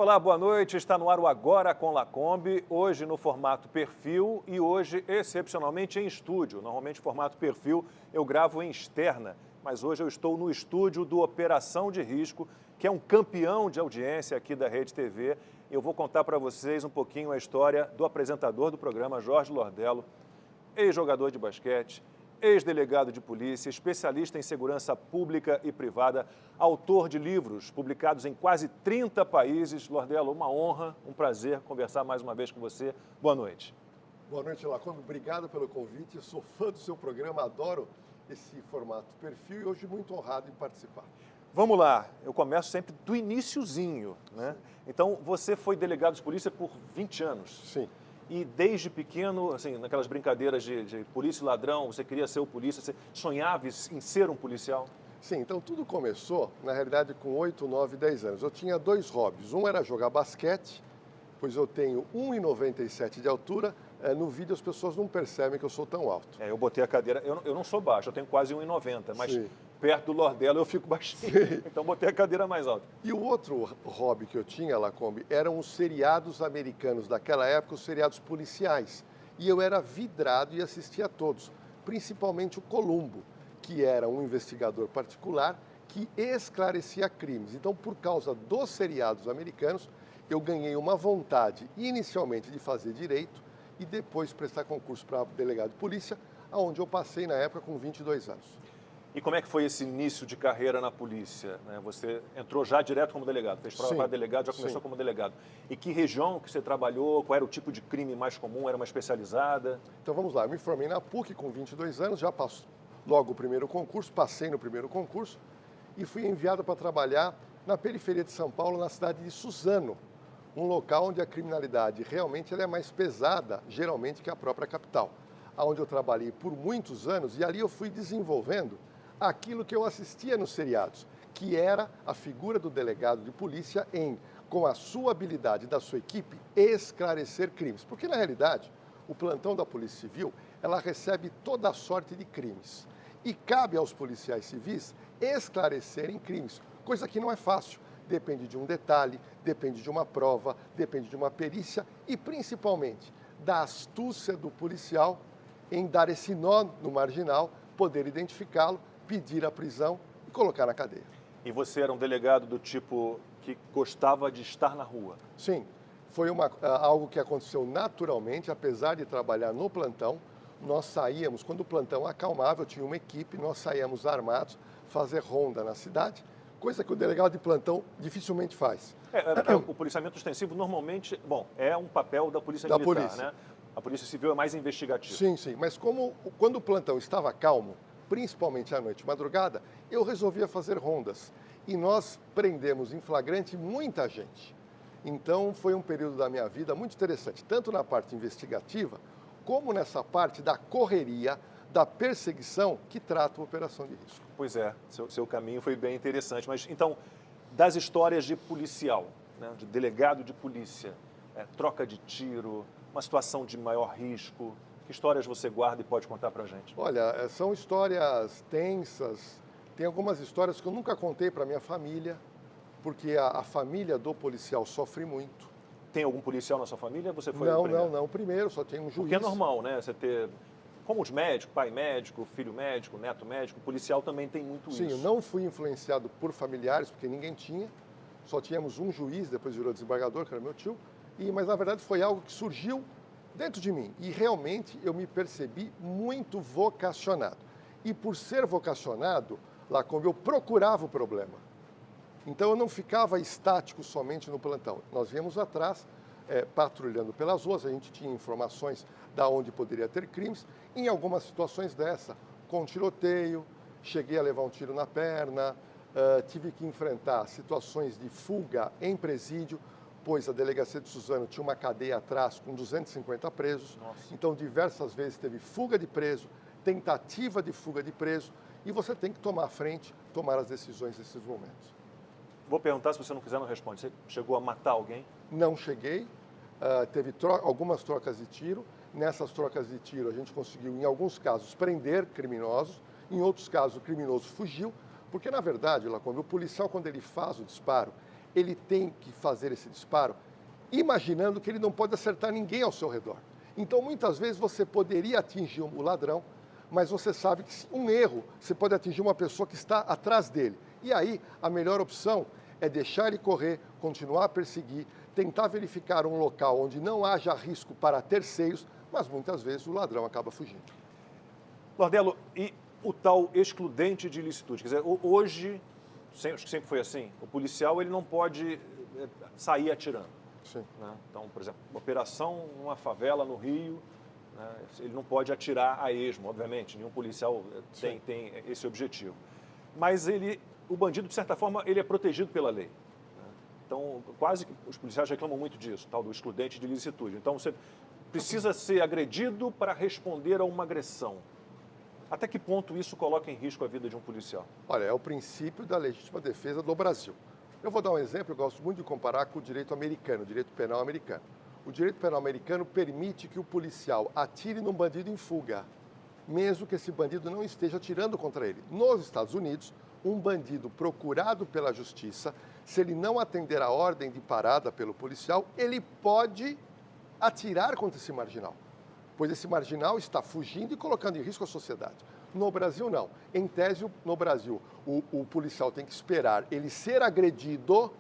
Olá, boa noite. Está no ar o Agora com Lacombe, hoje no formato perfil e hoje excepcionalmente em estúdio. Normalmente formato perfil eu gravo em externa, mas hoje eu estou no estúdio do Operação de Risco, que é um campeão de audiência aqui da Rede TV. Eu vou contar para vocês um pouquinho a história do apresentador do programa, Jorge Lordello, ex-jogador de basquete, ex-delegado de polícia, especialista em segurança pública e privada, autor de livros publicados em quase 30 países. Lordello, uma honra, um prazer conversar mais uma vez com você. Boa noite. Boa noite, Lacombe. Obrigado pelo convite. Eu sou fã do seu programa, adoro esse formato perfil e hoje muito honrado em participar. Vamos lá, eu começo sempre do iniciozinho, né? Então, você foi delegado de polícia por 20 anos. Sim. E desde pequeno, assim, naquelas brincadeiras de polícia e ladrão, você queria ser o polícia, você sonhava em ser um policial? Sim, então tudo começou, na realidade, com 8, 9, 10 anos. Eu tinha dois hobbies. Um era jogar basquete, pois eu tenho 1,97 de altura. No vídeo as pessoas não percebem que eu sou tão alto. Eu botei a cadeira, eu não sou baixo, eu tenho quase 1,90, mas Sim. perto do Lordello eu fico baixinho. Sim. Então botei a cadeira mais alta. E o outro hobby que eu tinha, Lacombe, eram os seriados americanos daquela época, os seriados policiais. E eu era vidrado e assistia a todos, principalmente o Columbo, que era um investigador particular que esclarecia crimes. Então, por causa dos seriados americanos, eu ganhei uma vontade inicialmente de fazer direito e depois prestar concurso para delegado de polícia, onde eu passei na época com 22 anos. E como é que foi esse início de carreira na polícia, né? Você entrou já direto como delegado, fez prova para delegado, já começou como delegado. E que região que você trabalhou, qual era o tipo de crime mais comum, era uma especializada? Então vamos lá, eu me formei na PUC com 22 anos, já passou logo o primeiro concurso, passei no primeiro concurso e fui enviado para trabalhar na periferia de São Paulo, na cidade de Suzano, um local onde a criminalidade realmente ela é mais pesada, geralmente, que a própria capital, onde eu trabalhei por muitos anos e ali eu fui desenvolvendo aquilo que eu assistia nos seriados, que era a figura do delegado de polícia em, com a sua habilidade da sua equipe, esclarecer crimes. Porque, na realidade, o plantão da Polícia Civil, ela recebe toda a sorte de crimes. E cabe aos policiais civis esclarecerem crimes, coisa que não é fácil. Depende de um detalhe, depende de uma prova, depende de uma perícia e, principalmente, da astúcia do policial em dar esse nó no marginal, poder identificá-lo, pedir a prisão e colocar na cadeia. E você era um delegado do tipo que gostava de estar na rua? Sim, foi algo que aconteceu naturalmente, apesar de trabalhar no plantão, nós saíamos, quando o plantão acalmava, eu tinha uma equipe, nós saíamos armados, fazer ronda na cidade, coisa que o delegado de plantão dificilmente faz. O policiamento ostensivo normalmente, é um papel da polícia militar, né? A polícia civil é mais investigativa. Sim, sim, mas quando o plantão estava calmo, principalmente à noite e madrugada, eu resolvia fazer rondas. E nós prendemos em flagrante muita gente. Então foi um período da minha vida muito interessante, tanto na parte investigativa, como nessa parte da correria, da perseguição que trata a operação de risco. Pois é, seu caminho foi bem interessante. Mas, então, das histórias de policial, né, de delegado de polícia, troca de tiro, uma situação de maior risco, que histórias você guarda e pode contar pra gente? Olha, são histórias tensas, tem algumas histórias que eu nunca contei para minha família, porque a família do policial sofre muito. Tem algum policial na sua família? Você foi Não, o primeiro? não, primeiro só tem um juiz. Porque é normal, né? Você ter, como os médicos, pai médico, filho médico, neto médico, policial também tem muito isso. Sim, eu não fui influenciado por familiares, porque ninguém tinha, só tínhamos um juiz, depois virou desembargador, que era meu tio, mas na verdade foi algo que surgiu dentro de mim e realmente eu me percebi muito vocacionado. E por ser vocacionado, Lacombe, eu procurava o problema. Então eu não ficava estático somente no plantão. Nós íamos atrás, patrulhando pelas ruas, a gente tinha informações da onde poderia ter crimes. Em algumas situações dessa, com tiroteio, cheguei a levar um tiro na perna, tive que enfrentar situações de fuga em presídio, pois a delegacia de Suzano tinha uma cadeia atrás com 250 presos. Nossa. Então diversas vezes teve fuga de preso, tentativa de fuga de preso, e você tem que tomar frente, tomar as decisões nesses momentos. Vou perguntar, se você não quiser, não responde. Você chegou a matar alguém? Não cheguei, teve algumas trocas de tiro. Nessas trocas de tiro a gente conseguiu, em alguns casos, prender criminosos, em outros casos o criminoso fugiu, porque na verdade, Lacombe, o policial quando ele faz o disparo, ele tem que fazer esse disparo imaginando que ele não pode acertar ninguém ao seu redor. Então, muitas vezes, você poderia atingir o ladrão, mas você sabe que um erro, você pode atingir uma pessoa que está atrás dele. E aí, a melhor opção é deixar ele correr, continuar a perseguir, tentar verificar um local onde não haja risco para terceiros, mas muitas vezes o ladrão acaba fugindo. Lordelo, e o tal excludente de ilicitude? Quer dizer, hoje, acho que sempre foi assim, o policial ele não pode sair atirando. Sim. Né? Então, por exemplo, operação numa favela no Rio, né? Ele não pode atirar a esmo, obviamente, nenhum policial tem esse objetivo. Mas o bandido, de certa forma, ele é protegido pela lei. Né? Então, quase que os policiais reclamam muito disso, tal do excludente de ilicitude. Então, você precisa ser agredido para responder a uma agressão. Até que ponto isso coloca em risco a vida de um policial? Olha, é o princípio da legítima defesa do Brasil. Eu vou dar um exemplo, eu gosto muito de comparar com o direito americano, o direito penal americano. O direito penal americano permite que o policial atire num bandido em fuga, mesmo que esse bandido não esteja atirando contra ele. Nos Estados Unidos, um bandido procurado pela justiça, se ele não atender a ordem de parada pelo policial, ele pode atirar contra esse marginal, pois esse marginal está fugindo e colocando em risco a sociedade. No Brasil, não. Em tese, no Brasil, o policial tem que esperar ele ser agredido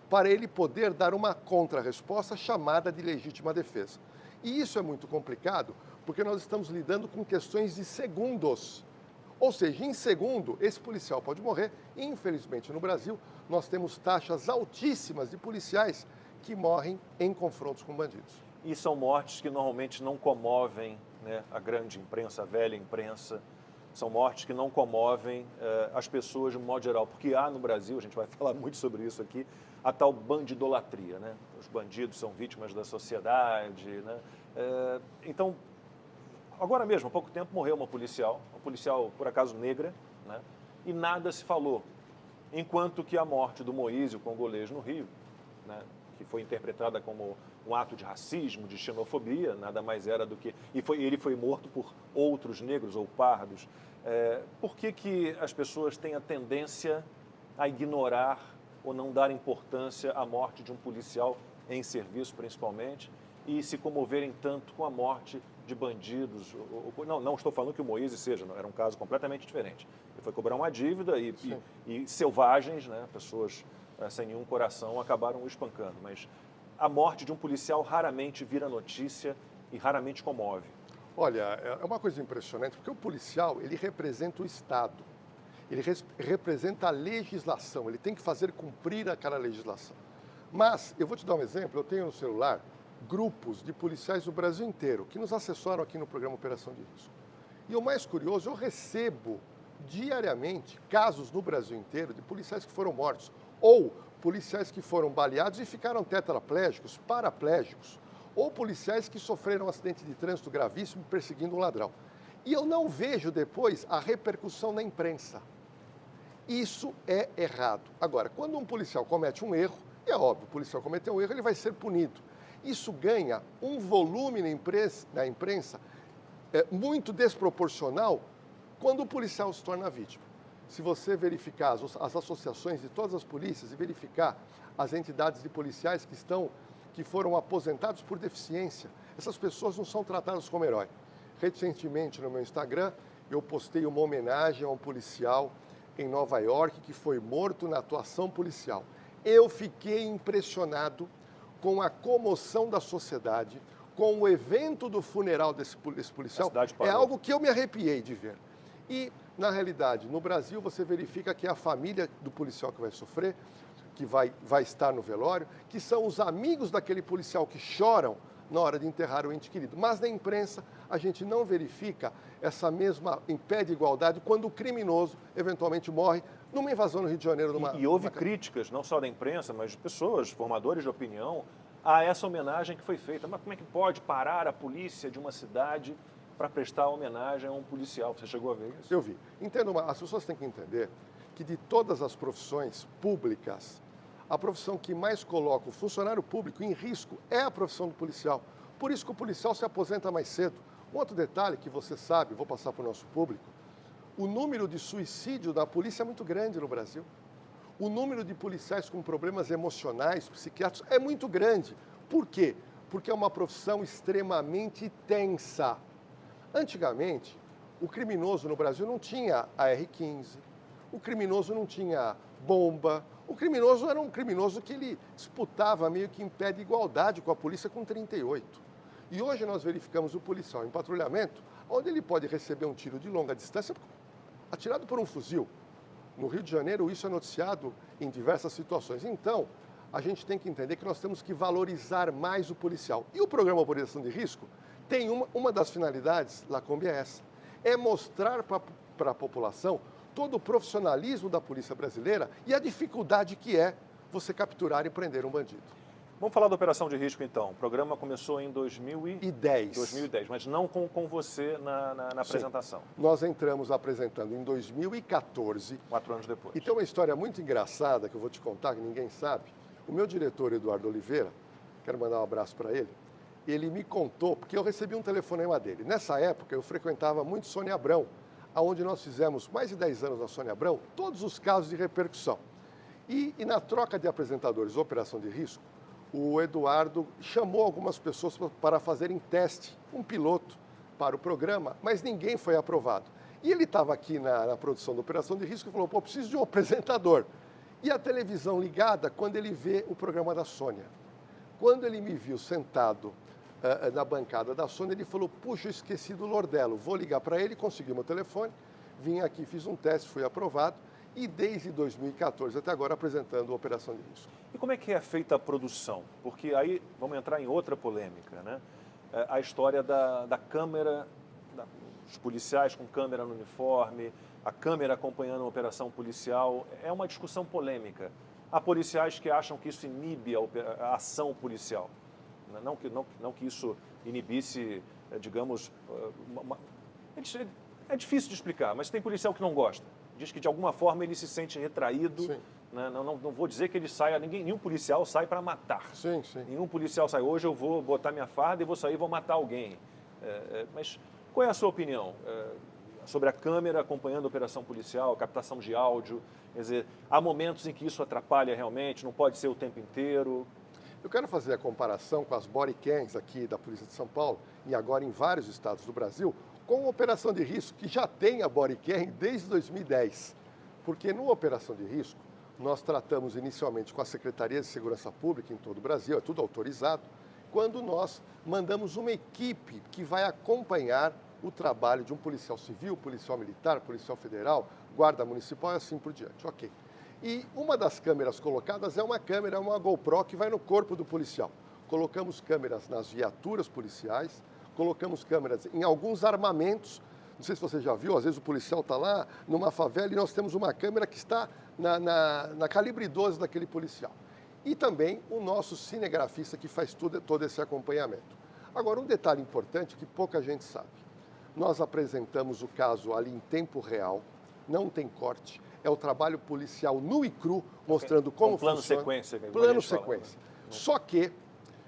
para ele poder dar uma contra-resposta chamada de legítima defesa. E isso é muito complicado, porque nós estamos lidando com questões de segundos. Ou seja, em segundo, esse policial pode morrer. E, infelizmente, no Brasil, nós temos taxas altíssimas de policiais que morrem em confrontos com bandidos. E são mortes que normalmente não comovem, né, a grande imprensa, a velha imprensa. São mortes que não comovem as pessoas de um modo geral. Porque há no Brasil, a gente vai falar muito sobre isso aqui, a tal bandidolatria, né? Os bandidos são vítimas da sociedade, né? Então, agora mesmo, há pouco tempo, morreu uma policial, por acaso negra, né? E nada se falou. Enquanto que a morte do Moise, o congolês, no Rio, né, que foi interpretada como um ato de racismo, de xenofobia, nada mais era do que... ele foi morto por outros negros ou pardos. Por que as pessoas têm a tendência a ignorar ou não dar importância à morte de um policial em serviço, principalmente, e se comoverem tanto com a morte de bandidos? Não estou falando que o Moise seja, era um caso completamente diferente. Ele foi cobrar uma dívida e selvagens, né, pessoas sem nenhum coração, acabaram o espancando. Mas a morte de um policial raramente vira notícia e raramente comove. Olha, é uma coisa impressionante, porque o policial, ele representa o Estado. Ele representa a legislação, ele tem que fazer cumprir aquela legislação. Mas, eu vou te dar um exemplo, eu tenho no celular grupos de policiais do Brasil inteiro que nos assessoram aqui no programa Operação de Risco. E o mais curioso, eu recebo diariamente casos no Brasil inteiro de policiais que foram mortos ou policiais que foram baleados e ficaram tetraplégicos, paraplégicos, ou policiais que sofreram um acidente de trânsito gravíssimo perseguindo um ladrão. E eu não vejo depois a repercussão na imprensa. Isso é errado. Agora, quando um policial comete um erro, é óbvio, o policial cometeu um erro, ele vai ser punido. Isso ganha um volume na imprensa muito desproporcional quando o policial se torna vítima. Se você verificar as associações de todas as polícias e verificar as entidades de policiais que foram aposentados por deficiência, essas pessoas não são tratadas como herói. Recentemente, no meu Instagram, eu postei uma homenagem a um policial em Nova York que foi morto na atuação policial. Eu fiquei impressionado com a comoção da sociedade, com o evento do funeral desse policial. É algo que eu me arrepiei de ver. E, na realidade, no Brasil, você verifica que é a família do policial que vai sofrer, que vai estar no velório, que são os amigos daquele policial que choram na hora de enterrar o ente querido. Mas na imprensa, a gente não verifica essa mesma em pé de igualdade quando o criminoso eventualmente morre numa invasão no Rio de Janeiro. E houve críticas, não só da imprensa, mas de pessoas, formadores de opinião, a essa homenagem que foi feita. Mas como é que pode parar a polícia de uma cidade para prestar homenagem a um policial? Você chegou a ver isso? Eu vi. As pessoas têm que entender que de todas as profissões públicas, a profissão que mais coloca o funcionário público em risco é a profissão do policial. Por isso que o policial se aposenta mais cedo. Um outro detalhe que você sabe, vou passar para o nosso público, o número de suicídio da polícia é muito grande no Brasil. o número de policiais com problemas emocionais, psiquiátricos, é muito grande. Por quê? Porque é uma profissão extremamente tensa. Antigamente, o criminoso no Brasil não tinha AR-15, o criminoso não tinha bomba, o criminoso era um criminoso que ele disputava meio que em pé de igualdade com a polícia com 38. E hoje nós verificamos o policial em patrulhamento, onde ele pode receber um tiro de longa distância atirado por um fuzil. No Rio de Janeiro, isso é noticiado em diversas situações. Então, a gente tem que entender que nós temos que valorizar mais o policial. E o programa Operação de Risco tem uma das finalidades, Lacombe, é essa. É mostrar para a população todo o profissionalismo da polícia brasileira e a dificuldade que é você capturar e prender um bandido. Vamos falar da Operação de Risco, então. O programa começou em 2010, mas não com você na apresentação. Nós entramos apresentando em 2014. 4 anos depois. E tem uma história muito engraçada que eu vou te contar, que ninguém sabe. O meu diretor, Eduardo Oliveira, quero mandar um abraço para ele me contou, porque eu recebi um telefonema dele. Nessa época, eu frequentava muito Sônia Abrão, onde nós fizemos mais de 10 anos na Sônia Abrão, todos os casos de repercussão. E na troca de apresentadores Operação de Risco, o Eduardo chamou algumas pessoas para fazerem teste, um piloto, para o programa, mas ninguém foi aprovado. E ele estava aqui na produção da Operação de Risco e falou, pô, preciso de um apresentador. E a televisão ligada quando ele vê o programa da Sônia. Quando ele me viu sentado na bancada da Sônia, ele falou, puxa, eu esqueci do Lordelo, vou ligar para ele, consegui meu telefone, vim aqui, fiz um teste, fui aprovado, e desde 2014 até agora apresentando a Operação de Risco. E como é que é feita a produção? Porque aí vamos entrar em outra polêmica, né? A história da câmera, os policiais com câmera no uniforme, a câmera acompanhando a operação policial, é uma discussão polêmica. Há policiais que acham que isso inibe a ação policial. Não que isso inibisse, digamos, é difícil de explicar, mas tem policial que não gosta. Diz que de alguma forma ele se sente retraído. Né? Não vou dizer que ele saia, nenhum policial sai para matar. Sim. Nenhum policial sai, hoje eu vou botar minha farda e vou sair e vou matar alguém. Mas qual é a sua opinião sobre a câmera acompanhando a operação policial, a captação de áudio? Quer dizer, há momentos em que isso atrapalha realmente, não pode ser o tempo inteiro. Eu quero fazer a comparação com as body cams aqui da Polícia de São Paulo e agora em vários estados do Brasil, com a Operação de Risco, que já tem a body cam desde 2010. Porque no Operação de Risco, nós tratamos inicialmente com a Secretaria de Segurança Pública em todo o Brasil, é tudo autorizado, quando nós mandamos uma equipe que vai acompanhar o trabalho de um policial civil, policial militar, policial federal, guarda municipal e assim por diante. Ok. E uma das câmeras colocadas é uma GoPro que vai no corpo do policial. Colocamos câmeras nas viaturas policiais, colocamos câmeras em alguns armamentos. Não sei se você já viu, às vezes o policial está lá numa favela e nós temos uma câmera que está na calibre 12 daquele policial. E também o nosso cinegrafista que faz todo esse acompanhamento. Agora, um detalhe importante que pouca gente sabe. Nós apresentamos o caso ali em tempo real, não tem corte. É o trabalho policial nu e cru, mostrando como plano funciona. Sequência, plano sequência. Só que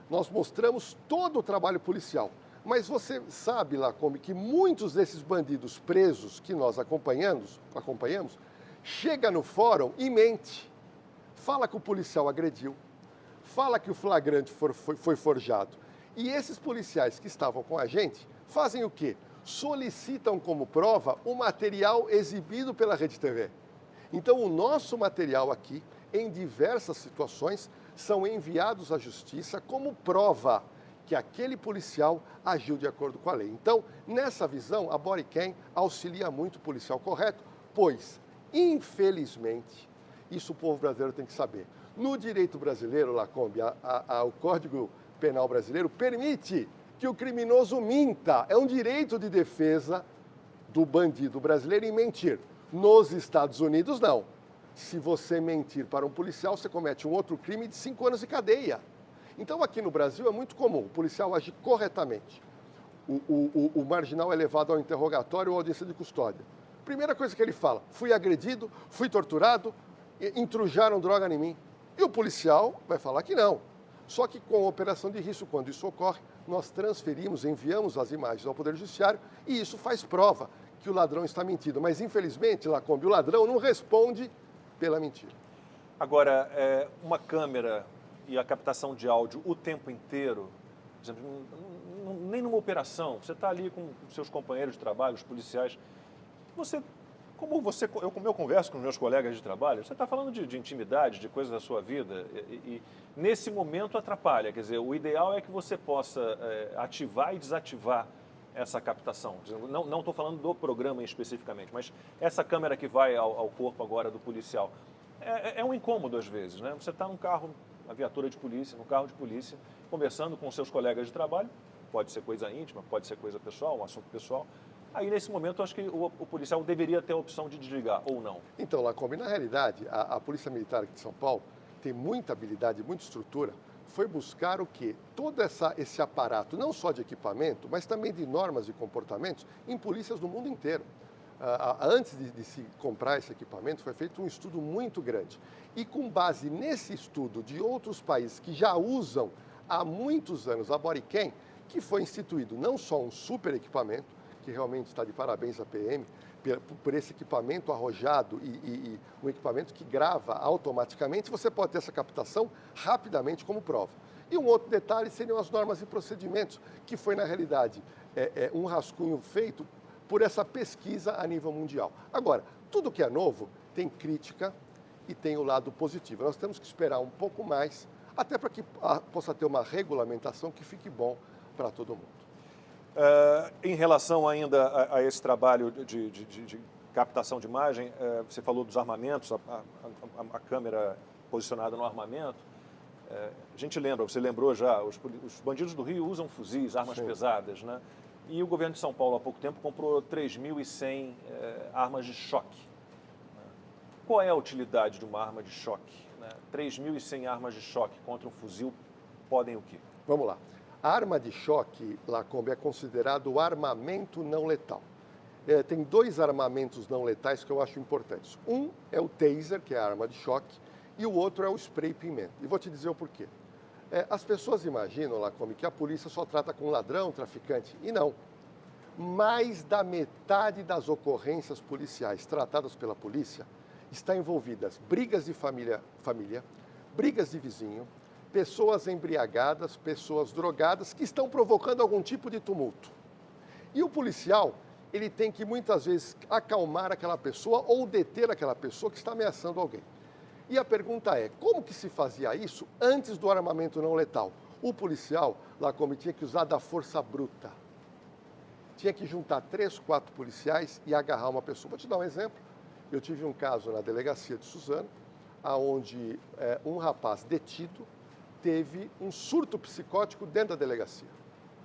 nós mostramos todo o trabalho policial. Mas você sabe, Lacombe, que muitos desses bandidos presos que nós acompanhamos, chega no fórum e mente. Fala que o policial agrediu, fala que o flagrante foi forjado. E esses policiais que estavam com a gente fazem o quê? Solicitam como prova o material exibido pela Rede TV. Então, o nosso material aqui, em diversas situações, são enviados à Justiça como prova que aquele policial agiu de acordo com a lei. Então, nessa visão, a body cam auxilia muito o policial correto, pois, infelizmente, isso o povo brasileiro tem que saber. No direito brasileiro, Lacombe, o Código Penal brasileiro permite que o criminoso minta. É um direito de defesa do bandido brasileiro em mentir. Nos Estados Unidos, não. Se você mentir para um policial, você comete um outro crime de 5 anos de cadeia. Então, aqui no Brasil, é muito comum o policial agir corretamente. O marginal é levado ao interrogatório ou audiência de custódia. Primeira coisa que ele fala, fui agredido, fui torturado, intrujaram droga em mim. E o policial vai falar que não. Só que com a operação de risco, quando isso ocorre, nós transferimos, enviamos as imagens ao Poder Judiciário e isso faz prova que o ladrão está mentindo. Mas, infelizmente, Lacombe, o ladrão não responde pela mentira. Agora, uma câmera e a captação de áudio o tempo inteiro, por exemplo, nem numa operação, você está ali com seus companheiros de trabalho, os policiais, como eu converso com meus colegas de trabalho, você está falando de intimidade, de coisas da sua vida, e nesse momento atrapalha. Quer dizer, o ideal é que você possa ativar e desativar essa captação. Não estou falando do programa especificamente, mas essa câmera que vai ao corpo agora do policial, é um incômodo às vezes, né? Você está num carro, na viatura de polícia, no carro de polícia, conversando com seus colegas de trabalho, pode ser coisa íntima, pode ser coisa pessoal, um assunto pessoal. Aí, nesse momento, eu acho que o policial deveria ter a opção de desligar, ou não. Então, Lacombe, na realidade, a Polícia Militar aqui de São Paulo tem muita habilidade, muita estrutura, foi buscar o quê? Todo esse aparato, não só de equipamento, mas também de normas e comportamentos, em polícias do mundo inteiro. Antes de se comprar esse equipamento, foi feito um estudo muito grande. E com base nesse estudo de outros países que já usam há muitos anos a Bodycam, que foi instituído não só um super equipamento, que realmente está de parabéns à PM, por esse equipamento arrojado e um equipamento que grava automaticamente, você pode ter essa captação rapidamente como prova. E um outro detalhe seriam as normas e procedimentos, que foi, na realidade, um rascunho feito por essa pesquisa a nível mundial. Agora, tudo que é novo tem crítica e tem o lado positivo. Nós temos que esperar um pouco mais, até para que possa ter uma regulamentação que fique bom para todo mundo. Em relação ainda a esse trabalho de captação de imagem, você falou dos armamentos, a câmera posicionada no armamento. A gente lembra, você lembrou já, os bandidos do Rio usam fuzis, armas Sim. pesadas, né? E o governo de São Paulo, há pouco tempo, comprou 3.100 armas de choque. Qual é a utilidade de uma arma de choque? 3.100 armas de choque contra um fuzil podem o quê? Vamos lá. A arma de choque, Lacombe, é considerado o armamento não letal. Tem dois armamentos não letais que eu acho importantes. Um é o taser, que é a arma de choque, e o outro é o spray pimenta. E vou te dizer o porquê. As pessoas imaginam, Lacombe, que a polícia só trata com ladrão, traficante, e não. Mais da metade das ocorrências policiais tratadas pela polícia está envolvidas brigas de família, brigas de vizinho, pessoas embriagadas, pessoas drogadas que estão provocando algum tipo de tumulto. E o policial, ele tem que muitas vezes acalmar aquela pessoa ou deter aquela pessoa que está ameaçando alguém. E a pergunta é, como que se fazia isso antes do armamento não letal? O policial, Lacombe, tinha que usar da força bruta. Tinha que juntar 3, 4 policiais e agarrar uma pessoa. Vou te dar um exemplo. Eu tive um caso na delegacia de Suzano, onde um rapaz detido teve um surto psicótico dentro da delegacia.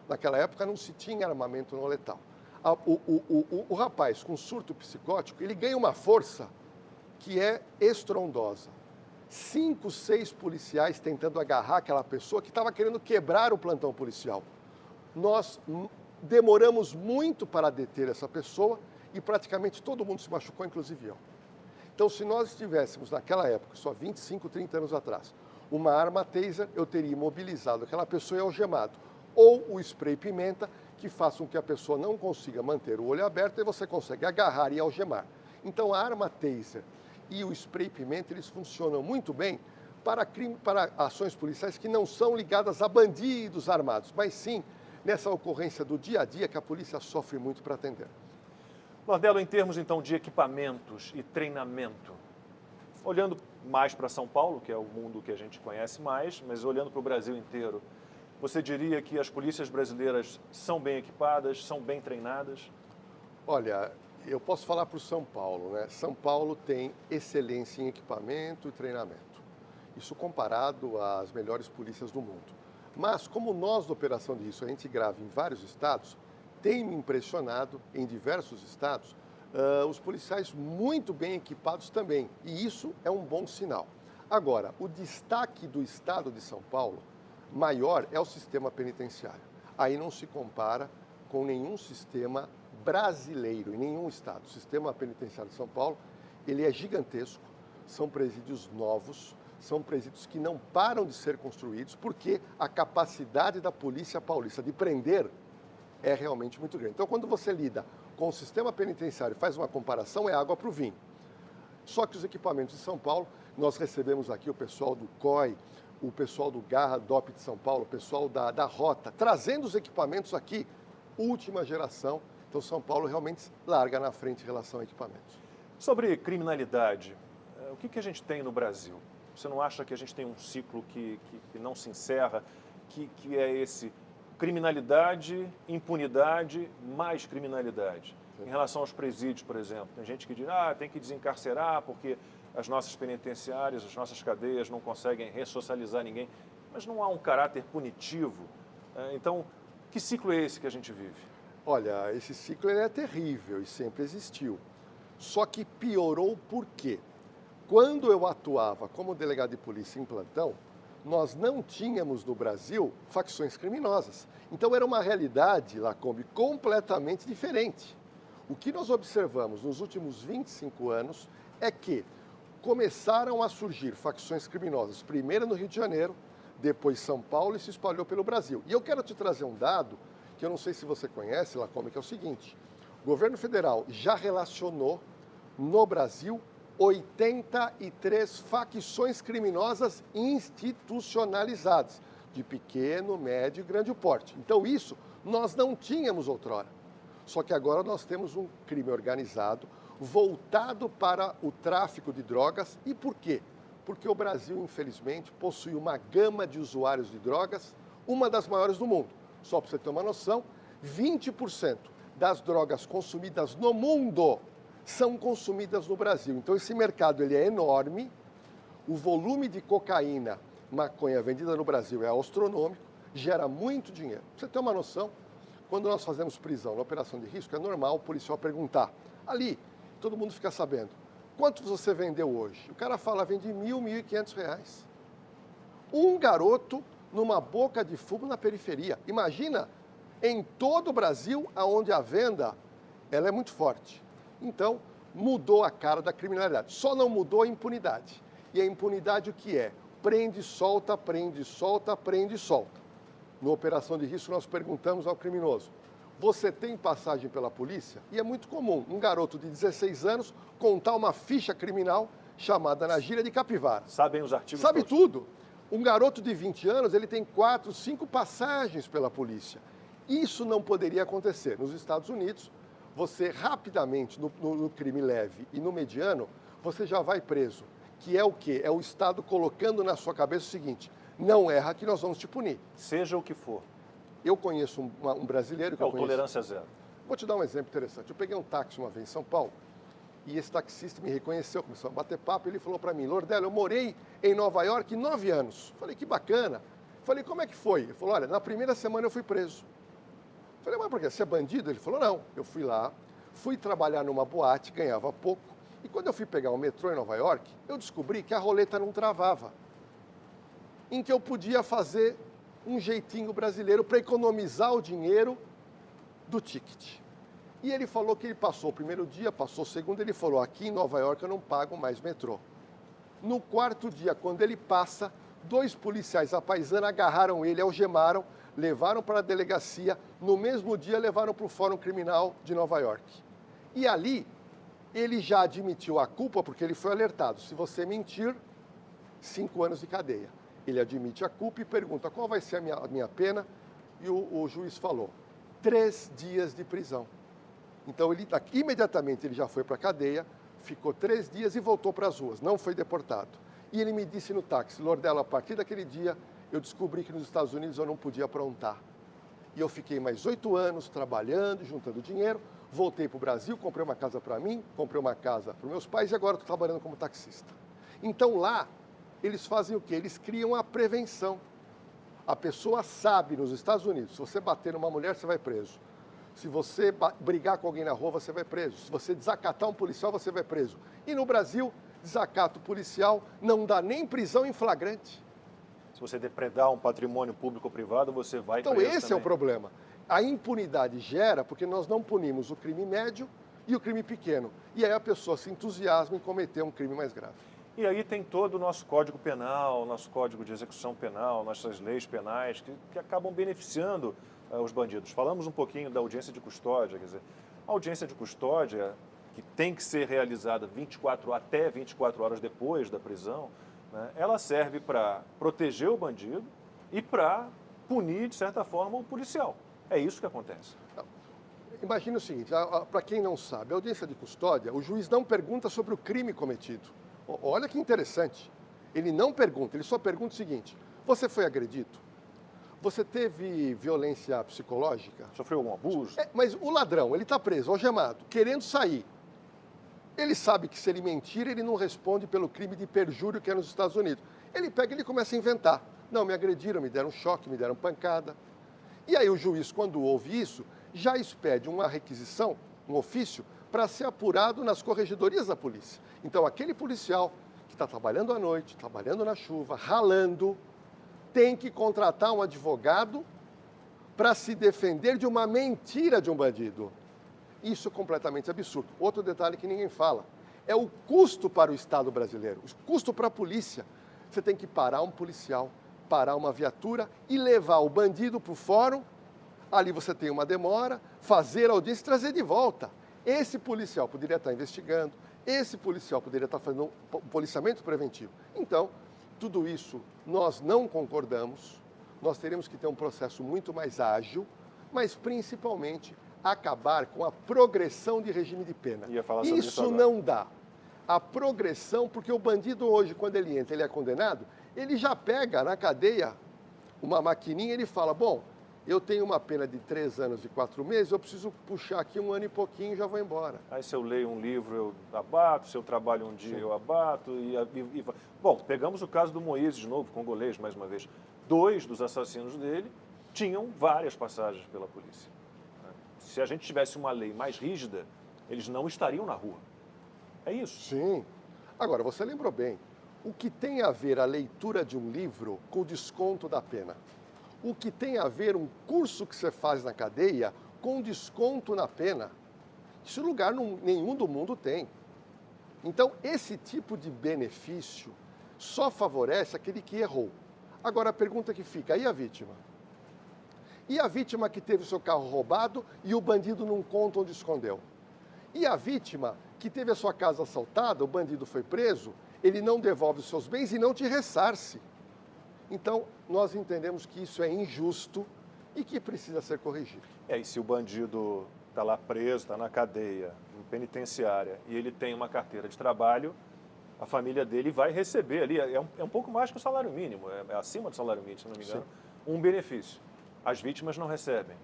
Naquela época não se tinha armamento não letal. O rapaz com surto psicótico, ele ganha uma força que é estrondosa. 5, 6 policiais tentando agarrar aquela pessoa que estava querendo quebrar o plantão policial. Nós demoramos muito para deter essa pessoa e praticamente todo mundo se machucou, inclusive eu. Então, se nós estivéssemos naquela época, só 25, 30 anos atrás, uma arma taser, eu teria imobilizado aquela pessoa e algemado. Ou o spray pimenta, que faça com que a pessoa não consiga manter o olho aberto e você consegue agarrar e algemar. Então, a arma taser e o spray pimenta, eles funcionam muito bem para ações policiais que não são ligadas a bandidos armados, mas sim nessa ocorrência do dia a dia que a polícia sofre muito para atender. Nordelo, em termos, então, de equipamentos e treinamento, olhando mais para São Paulo, que é o mundo que a gente conhece mais, mas olhando para o Brasil inteiro, você diria que as polícias brasileiras são bem equipadas, são bem treinadas? Olha, eu posso falar para o São Paulo, né? São Paulo tem excelência em equipamento e treinamento. Isso comparado às melhores polícias do mundo. Mas, como nós da Operação de Risco, a gente grava em vários estados, tem me impressionado em diversos estados os policiais muito bem equipados também. E isso é um bom sinal. Agora, o destaque do estado de São Paulo maior é o sistema penitenciário. Aí não se compara com nenhum sistema brasileiro, em nenhum estado. O sistema penitenciário de São Paulo, ele é gigantesco, são presídios novos, são presídios que não param de ser construídos, porque a capacidade da polícia paulista de prender é realmente muito grande. Então, quando você lida com o sistema penitenciário e faz uma comparação, é água para o vinho. Só que os equipamentos de São Paulo, nós recebemos aqui o pessoal do COI, o pessoal do Garra DOP de São Paulo, o pessoal da Rota, trazendo os equipamentos aqui, última geração. Então, São Paulo realmente larga na frente em relação a equipamentos. Sobre criminalidade, o que a gente tem no Brasil? Você não acha que a gente tem um ciclo que não se encerra, que é esse criminalidade, impunidade, mais criminalidade? Em relação aos presídios, por exemplo, tem gente que diz, tem que desencarcerar porque as nossas penitenciárias, as nossas cadeias não conseguem ressocializar ninguém, mas não há um caráter punitivo. Então, que ciclo é esse que a gente vive? Olha, esse ciclo ele é terrível e sempre existiu. Só que piorou por quê? Quando eu atuava como delegado de polícia em plantão, nós não tínhamos no Brasil facções criminosas. Então era uma realidade, Lacombe, completamente diferente. O que nós observamos nos últimos 25 anos é que começaram a surgir facções criminosas, primeiro no Rio de Janeiro, depois São Paulo e se espalhou pelo Brasil. E eu quero te trazer um dado que eu não sei se você conhece, Lacombe, que é o seguinte: o governo federal já relacionou no Brasil 83 facções criminosas institucionalizadas, de pequeno, médio e grande porte. Então isso nós não tínhamos outrora. Só que agora nós temos um crime organizado voltado para o tráfico de drogas. E por quê? Porque o Brasil, infelizmente, possui uma gama de usuários de drogas, uma das maiores do mundo. Só para você ter uma noção, 20% das drogas consumidas no mundo são consumidas no Brasil. Então esse mercado ele é enorme, o volume de cocaína, maconha vendida no Brasil é astronômico, gera muito dinheiro. Para você ter uma noção, quando nós fazemos prisão na operação de risco, é normal o policial perguntar. Ali, todo mundo fica sabendo, quanto você vendeu hoje? O cara fala, vende R$ 1.500. Um garoto numa boca de fumo na periferia. Imagina, em todo o Brasil, onde a venda ela é muito forte. Então, mudou a cara da criminalidade. Só não mudou a impunidade. E a impunidade o que é? Prende, solta, prende, solta, prende, solta. Na operação de risco, nós perguntamos ao criminoso, você tem passagem pela polícia? E é muito comum um garoto de 16 anos contar uma ficha criminal chamada na gíria de capivara. Sabem os artigos Sabe todos. tudo. Um garoto de 20 anos, ele tem 4, 5 passagens pela polícia. Isso não poderia acontecer. Nos Estados Unidos, você rapidamente, no crime leve e no mediano, você já vai preso. Que é o quê? É o Estado colocando na sua cabeça o seguinte, não erra que nós vamos te punir. Seja o que for. Eu conheço um brasileiro que eu conheço. Tolerância zero. Vou te dar um exemplo interessante. Eu peguei um táxi uma vez em São Paulo e esse taxista me reconheceu, começou a bater papo e ele falou para mim, Lordelo, eu morei em Nova York 9 anos. Falei, que bacana. Falei, como é que foi? Ele falou, olha, na primeira semana eu fui preso. Falei, mas por quê? Você é bandido? Ele falou, não. Eu fui lá, fui trabalhar numa boate, ganhava pouco. E quando eu fui pegar o metrô em Nova York, eu descobri que a roleta não travava. Em que eu podia fazer um jeitinho brasileiro para economizar o dinheiro do ticket. E ele falou que ele passou o primeiro dia, passou o segundo, ele falou, aqui em Nova York eu não pago mais metrô. No quarto dia, quando ele passa, 2 policiais à paisana agarraram ele, algemaram, levaram para a delegacia, no mesmo dia levaram para o Fórum Criminal de Nova York. E ali, ele já admitiu a culpa, porque ele foi alertado, se você mentir, 5 anos de cadeia. Ele admite a culpa e pergunta, qual vai ser a minha pena? E o juiz falou, 3 dias de prisão. Então, imediatamente ele já foi para a cadeia, ficou 3 dias e voltou para as ruas, não foi deportado. E ele me disse no táxi, Lordelo, a partir daquele dia, eu descobri que nos Estados Unidos eu não podia aprontar. E eu fiquei mais 8 anos trabalhando, juntando dinheiro, voltei para o Brasil, comprei uma casa para mim, comprei uma casa para os meus pais e agora estou trabalhando como taxista. Então lá, eles fazem o quê? Eles criam a prevenção. A pessoa sabe nos Estados Unidos, se você bater numa mulher, você vai preso. Se você brigar com alguém na rua, você vai preso. Se você desacatar um policial, você vai preso. E no Brasil, desacato policial não dá nem prisão em flagrante. Se você depredar um patrimônio público ou privado, você vai preso Então esse também. É o problema. A impunidade gera porque nós não punimos o crime médio e o crime pequeno. E aí a pessoa se entusiasma em cometer um crime mais grave. E aí tem todo o nosso Código Penal, nosso Código de Execução Penal, nossas leis penais, que acabam beneficiando os bandidos. Falamos um pouquinho da audiência de custódia, quer dizer, a audiência de custódia que tem que ser realizada até 24 horas depois da prisão, né, ela serve para proteger o bandido e para punir, de certa forma, o policial. É isso que acontece. Imagina o seguinte, para quem não sabe, a audiência de custódia, o juiz não pergunta sobre o crime cometido. Olha que interessante. Ele não pergunta, ele só pergunta o seguinte: você foi agredido? Você teve violência psicológica? Sofreu algum abuso? Mas o ladrão, ele está preso, algemado, querendo sair. Ele sabe que se ele mentir, ele não responde pelo crime de perjúrio que é nos Estados Unidos. Ele pega e ele começa a inventar. Não, me agrediram, me deram choque, me deram pancada. E aí o juiz, quando ouve isso, já expede uma requisição, um ofício, para ser apurado nas corregedorias da polícia. Então, aquele policial que está trabalhando à noite, trabalhando na chuva, ralando, tem que contratar um advogado para se defender de uma mentira de um bandido. Isso é completamente absurdo. Outro detalhe que ninguém fala é o custo para o Estado brasileiro, o custo para a polícia. Você tem que parar um policial, parar uma viatura e levar o bandido para o fórum. Ali você tem uma demora, fazer a audiência e trazer de volta. Esse policial poderia estar investigando, esse policial poderia estar fazendo um policiamento preventivo. Então, tudo isso nós não concordamos, nós teremos que ter um processo muito mais ágil, mas principalmente acabar com a progressão de regime de pena. Isso não dá. A progressão, porque o bandido hoje, quando ele entra, ele é condenado, ele já pega na cadeia uma maquininha e ele fala, bom, eu tenho uma pena de 3 anos e 4 meses, eu preciso puxar aqui 1 ano e pouquinho e já vou embora. Aí se eu leio um livro, eu abato, se eu trabalho um dia, eu abato. Bom, pegamos o caso do Moïse de novo, congolês, mais uma vez. 2 dos assassinos dele tinham várias passagens pela polícia. Se a gente tivesse uma lei mais rígida, eles não estariam na rua. É isso. Sim. Agora, você lembrou bem, o que tem a ver a leitura de um livro com o desconto da pena? O que tem a ver um curso que você faz na cadeia com desconto na pena? Isso lugar nenhum do mundo tem. Então, esse tipo de benefício só favorece aquele que errou. Agora, a pergunta que fica, e a vítima? E a vítima que teve o seu carro roubado e o bandido não conta onde escondeu? E a vítima que teve a sua casa assaltada, o bandido foi preso, ele não devolve os seus bens e não te ressarce. Então, nós entendemos que isso é injusto e que precisa ser corrigido. E se o bandido está lá preso, está na cadeia, em penitenciária, e ele tem uma carteira de trabalho, a família dele vai receber ali, é um pouco mais que o salário mínimo, é acima do salário mínimo, se não me engano, um benefício. As vítimas não recebem.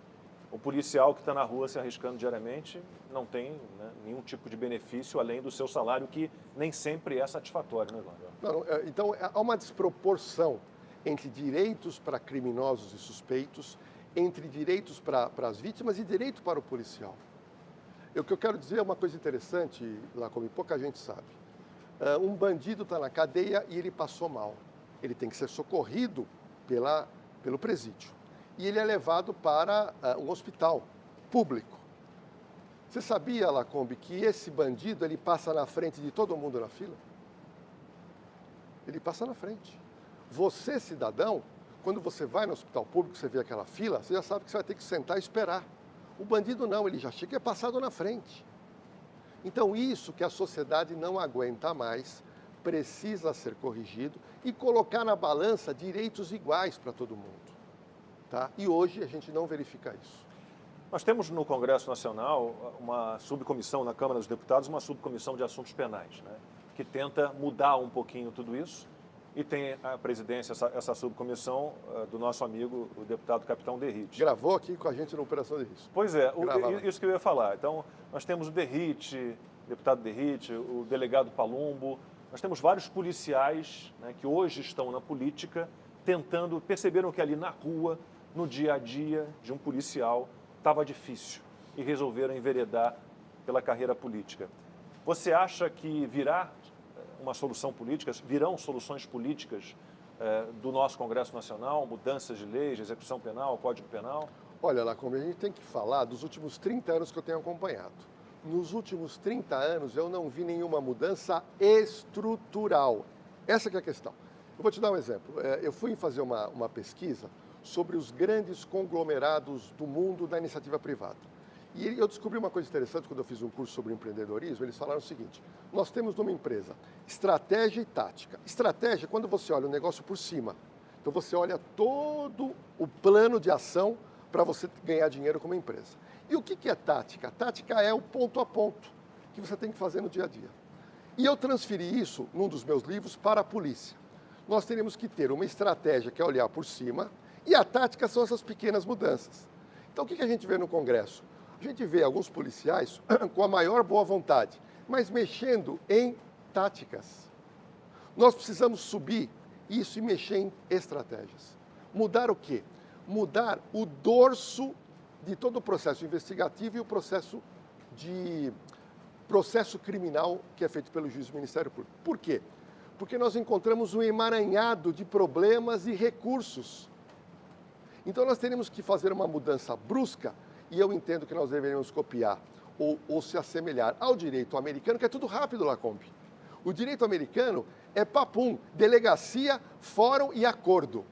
O policial que está na rua se arriscando diariamente não tem, né, nenhum tipo de benefício além do seu salário, que nem sempre é satisfatório, né, Eduardo? Então, há uma desproporção entre direitos para criminosos e suspeitos, entre direitos para as vítimas e direito para o policial. O que eu quero dizer é uma coisa interessante, Lacombe, pouca gente sabe. Um bandido está na cadeia e ele passou mal. Ele tem que ser socorrido pelo presídio. E ele é levado para um hospital público. Você sabia, Lacombe, que esse bandido ele passa na frente de todo mundo na fila? Ele passa na frente. Você, cidadão, quando você vai no hospital público, você vê aquela fila, você já sabe que você vai ter que sentar e esperar. O bandido não, ele já chega passado na frente. Então, isso que a sociedade não aguenta mais, precisa ser corrigido e colocar na balança direitos iguais para todo mundo. Tá? E hoje a gente não verifica isso. Nós temos no Congresso Nacional uma subcomissão, na Câmara dos Deputados, uma subcomissão de assuntos penais, né, que tenta mudar um pouquinho tudo isso. E tem a presidência, essa subcomissão do nosso amigo, o deputado Capitão Derrite. Gravou aqui com a gente na Operação Derrite. Pois é, isso que eu ia falar. Então, nós temos o Derrite, deputado Derrite, o delegado Palumbo, nós temos vários policiais, né, que hoje estão na política, perceberam que ali na rua, no dia a dia de um policial, estava difícil e resolveram enveredar pela carreira política. Você acha que virão soluções políticas do nosso Congresso Nacional, mudanças de leis, execução penal, Código Penal? Olha, Lacombe, a gente tem que falar dos últimos 30 anos que eu tenho acompanhado. Nos últimos 30 anos, eu não vi nenhuma mudança estrutural. Essa que é a questão. Eu vou te dar um exemplo. Eu fui fazer uma pesquisa sobre os grandes conglomerados do mundo da iniciativa privada. E eu descobri uma coisa interessante quando eu fiz um curso sobre empreendedorismo. Eles falaram o seguinte: nós temos numa empresa estratégia e tática. Estratégia é quando você olha o negócio por cima. Então você olha todo o plano de ação para você ganhar dinheiro como empresa. E o que é tática? Tática é o ponto a ponto que você tem que fazer no dia a dia. E eu transferi isso, num dos meus livros, para a polícia. Nós teríamos que ter uma estratégia que é olhar por cima, e a tática são essas pequenas mudanças. Então o que a gente vê no Congresso? A gente vê alguns policiais com a maior boa vontade, mas mexendo em táticas. Nós precisamos subir isso e mexer em estratégias. Mudar o quê? Mudar o dorso de todo o processo investigativo e o processo criminal que é feito pelo juiz do Ministério Público. Por quê? Porque nós encontramos um emaranhado de problemas e recursos. Então nós teríamos que fazer uma mudança brusca, e eu entendo que nós deveríamos copiar ou se assemelhar ao direito americano, que é tudo rápido, Lacombe. O direito americano é papum, delegacia, fórum e acordo.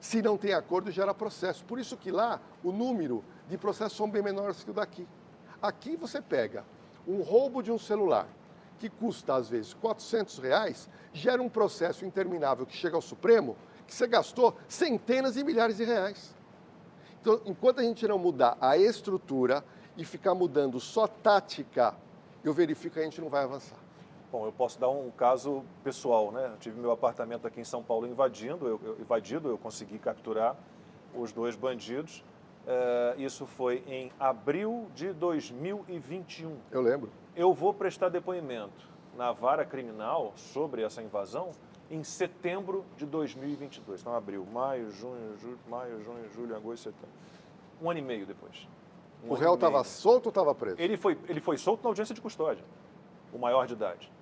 Se não tem acordo, gera processo. Por isso que lá o número de processos são bem menores que o daqui. Aqui você pega um roubo de um celular, que custa às vezes R$400, gera um processo interminável que chega ao Supremo, que você gastou centenas e milhares de reais. Então, enquanto a gente não mudar a estrutura e ficar mudando só tática, eu verifico que a gente não vai avançar. Bom, eu posso dar um caso pessoal, né? Eu tive meu apartamento aqui em São Paulo invadido, eu consegui capturar os 2 bandidos. Isso foi em abril de 2021. Eu lembro. Eu vou prestar depoimento na vara criminal sobre essa invasão em setembro de 2022. Então, abril, maio, junho, julho, agosto, setembro. 1 ano e meio depois. O réu estava solto ou estava preso? Ele foi solto na audiência de custódia, o maior de idade.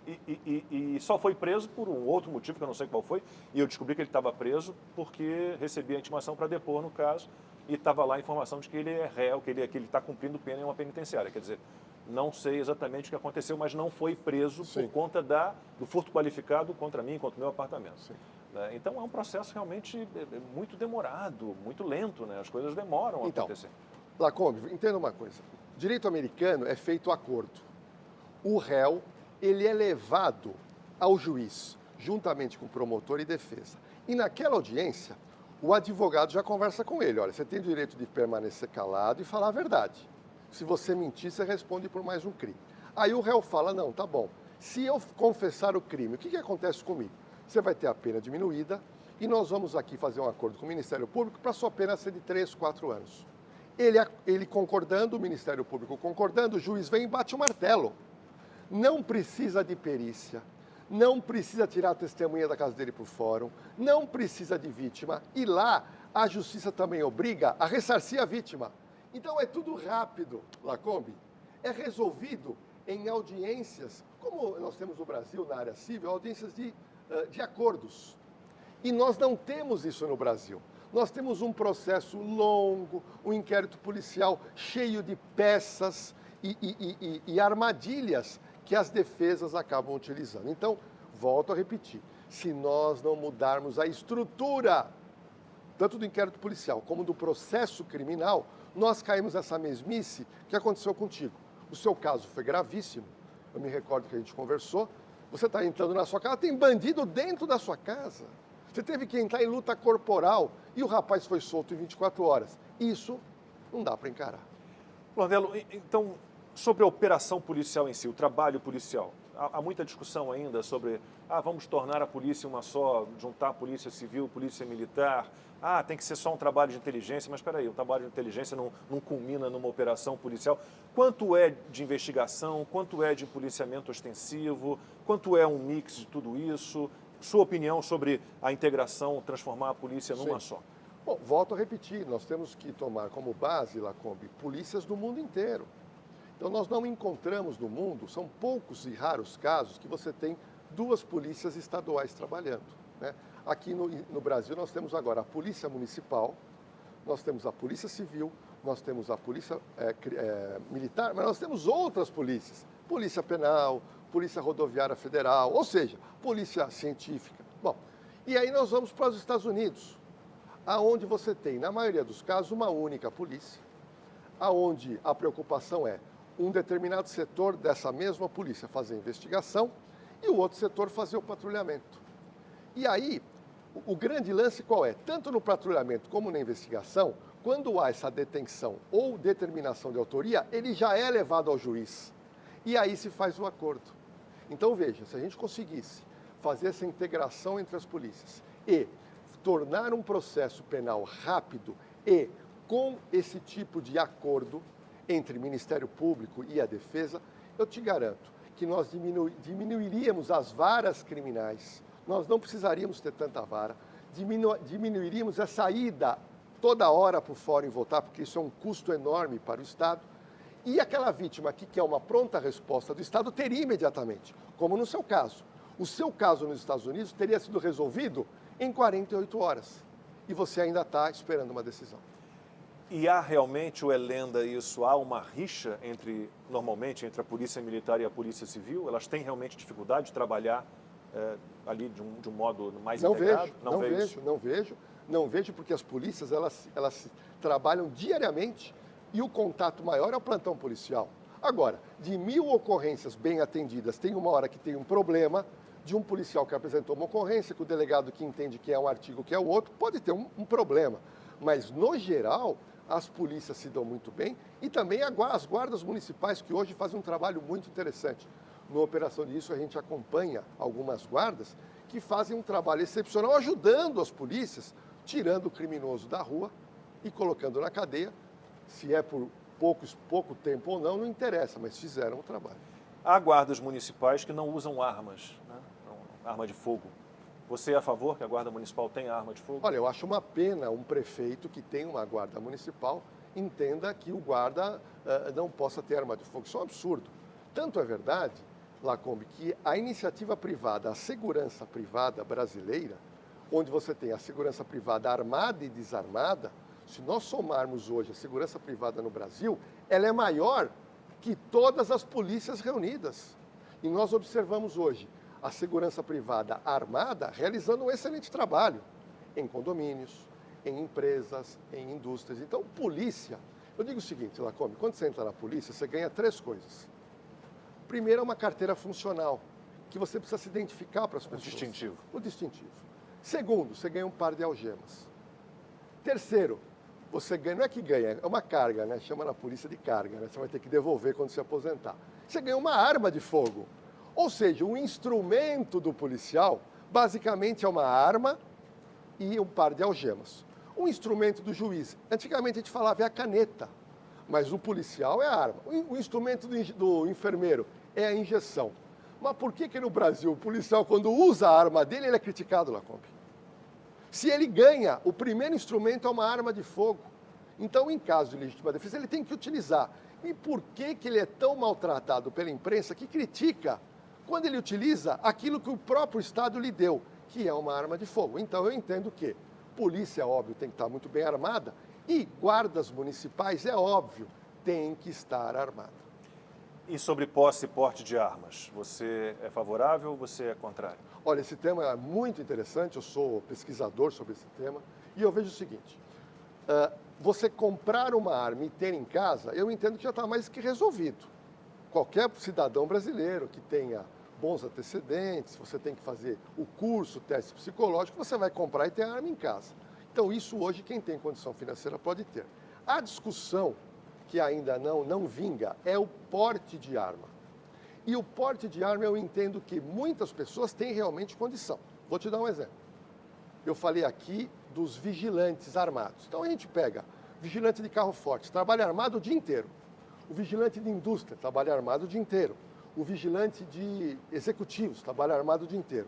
E só foi preso por um outro motivo, que eu não sei qual foi, e eu descobri que ele estava preso porque recebi a intimação para depor no caso, e estava lá a informação de que ele é réu, que ele está cumprindo pena em uma penitenciária. Quer dizer, não sei exatamente o que aconteceu, mas não foi preso por conta do furto qualificado contra mim, contra o meu apartamento. Então, é um processo realmente muito demorado, muito lento, né? As coisas demoram a acontecer. Lacombe, entenda uma coisa. Direito americano é feito acordo. O réu, ele é levado ao juiz, juntamente com o promotor e defesa. E naquela audiência, o advogado já conversa com ele. Olha, você tem o direito de permanecer calado e falar a verdade. Se você mentir, você responde por mais um crime. Aí o réu fala, não, tá bom. Se eu confessar o crime, o que acontece comigo? Você vai ter a pena diminuída e nós vamos aqui fazer um acordo com o Ministério Público para sua pena ser de 3, 4 anos. Ele concordando, o Ministério Público concordando, o juiz vem e bate o martelo. Não precisa de perícia, não precisa tirar a testemunha da casa dele para o fórum, não precisa de vítima. E lá, a justiça também obriga a ressarcir a vítima. Então é tudo rápido, Lacombe. É resolvido em audiências, como nós temos no Brasil, na área civil, audiências de acordos. E nós não temos isso no Brasil. Nós temos um processo longo, um inquérito policial cheio de peças e armadilhas que as defesas acabam utilizando. Então, volto a repetir, se nós não mudarmos a estrutura, tanto do inquérito policial como do processo criminal, nós caímos nessa mesmice que aconteceu contigo. O seu caso foi gravíssimo, eu me recordo que a gente conversou, você está entrando na sua casa, tem bandido dentro da sua casa. Você teve que entrar em luta corporal e o rapaz foi solto em 24 horas. Isso não dá para encarar. Blondelo, então, sobre a operação policial em si, o trabalho policial, há muita discussão ainda sobre, vamos tornar a polícia uma só, juntar a polícia civil, polícia militar, tem que ser só um trabalho de inteligência, mas espera aí, o trabalho de inteligência não culmina numa operação policial. Quanto é de investigação, quanto é de policiamento ostensivo, quanto é um mix de tudo isso? Sua opinião sobre a integração, transformar a polícia numa só? Bom, volto a repetir, nós temos que tomar como base, Lacombe, polícias do mundo inteiro. Então, nós não encontramos no mundo, são poucos e raros casos que você tem 2 polícias estaduais trabalhando, né? Aqui no Brasil, nós temos agora a Polícia Municipal, nós temos a Polícia Civil, nós temos a Polícia Militar, mas nós temos outras polícias, Polícia Penal, Polícia Rodoviária Federal, ou seja, Polícia Científica. Bom, e aí nós vamos para os Estados Unidos, aonde você tem, na maioria dos casos, uma única polícia, aonde a preocupação é um determinado setor dessa mesma polícia fazer a investigação e o outro setor fazer o patrulhamento. E aí, o grande lance qual é? Tanto no patrulhamento como na investigação, quando há essa detenção ou determinação de autoria, ele já é levado ao juiz. E aí se faz o acordo. Então, veja, se a gente conseguisse fazer essa integração entre as polícias e tornar um processo penal rápido e com esse tipo de acordo entre Ministério Público e a Defesa, eu te garanto que nós diminuiríamos as varas criminais, nós não precisaríamos ter tanta vara, diminuiríamos a saída toda hora para o fórum e voltar, porque isso é um custo enorme para o Estado, e aquela vítima que quer uma pronta resposta do Estado teria imediatamente, como no seu caso. O seu caso nos Estados Unidos teria sido resolvido em 48 horas, e você ainda está esperando uma decisão. E há realmente, o Helenda, isso, há uma rixa normalmente, entre a Polícia Militar e a Polícia Civil? Elas têm realmente dificuldade de trabalhar ali de um modo mais integrado? Não vejo, porque as polícias, elas trabalham diariamente e o contato maior é o plantão policial. Agora, de 1000 ocorrências bem atendidas, tem uma hora que tem um problema de um policial que apresentou uma ocorrência, que o delegado que entende que é um artigo, que é o outro, pode ter um problema. Mas, no geral, as polícias se dão muito bem e também as guardas municipais, que hoje fazem um trabalho muito interessante. Na operação disso, a gente acompanha algumas guardas que fazem um trabalho excepcional, ajudando as polícias, tirando o criminoso da rua e colocando na cadeia. Se é por pouco tempo ou não, não interessa, mas fizeram o trabalho. Há guardas municipais que não usam armas, né? Arma de fogo. Você é a favor que a Guarda Municipal tenha arma de fogo? Olha, eu acho uma pena um prefeito que tem uma guarda municipal entenda que o guarda não possa ter arma de fogo. Isso é um absurdo. Tanto é verdade, Lacombe, que a iniciativa privada, a segurança privada brasileira, onde você tem a segurança privada armada e desarmada, se nós somarmos hoje a segurança privada no Brasil, ela é maior que todas as polícias reunidas. E nós observamos hoje a segurança privada armada realizando um excelente trabalho em condomínios, em empresas, em indústrias. Então, polícia, eu digo o seguinte, Lacombe, quando você entra na polícia, você ganha 3 coisas. Primeiro é uma carteira funcional, que você precisa se identificar para as pessoas. O distintivo. Segundo, você ganha um par de algemas. Terceiro, você ganha, não é que ganha, é uma carga, né? Chama na polícia de carga, né? Você vai ter que devolver quando se aposentar. Você ganha uma arma de fogo. Ou seja, um instrumento do policial, basicamente é uma arma e um par de algemas. Um instrumento do juiz, antigamente a gente falava é a caneta, mas o policial é a arma. O instrumento do enfermeiro é a injeção. Mas por que no Brasil o policial, quando usa a arma dele, ele é criticado, Lacombe? Se ele ganha, o primeiro instrumento é uma arma de fogo. Então, em caso de legítima defesa, ele tem que utilizar. E por que ele é tão maltratado pela imprensa que critica quando ele utiliza aquilo que o próprio Estado lhe deu, que é uma arma de fogo? Então, eu entendo que polícia, óbvio, tem que estar muito bem armada e guardas municipais, é óbvio, tem que estar armada. E sobre posse e porte de armas, você é favorável ou você é contrário? Olha, esse tema é muito interessante, eu sou pesquisador sobre esse tema, e eu vejo o seguinte, você comprar uma arma e ter em casa, eu entendo que já está mais que resolvido. Qualquer cidadão brasileiro que tenha bons antecedentes, você tem que fazer o curso, o teste psicológico, você vai comprar e ter a arma em casa. Então, isso hoje quem tem condição financeira pode ter. A discussão que ainda não vinga é o porte de arma. E o porte de arma eu entendo que muitas pessoas têm realmente condição. Vou te dar um exemplo. Eu falei aqui dos vigilantes armados. Então a gente pega vigilante de carro forte, trabalha armado o dia inteiro. O vigilante de indústria, trabalha armado o dia inteiro. O vigilante de executivos, trabalha armado o dia inteiro.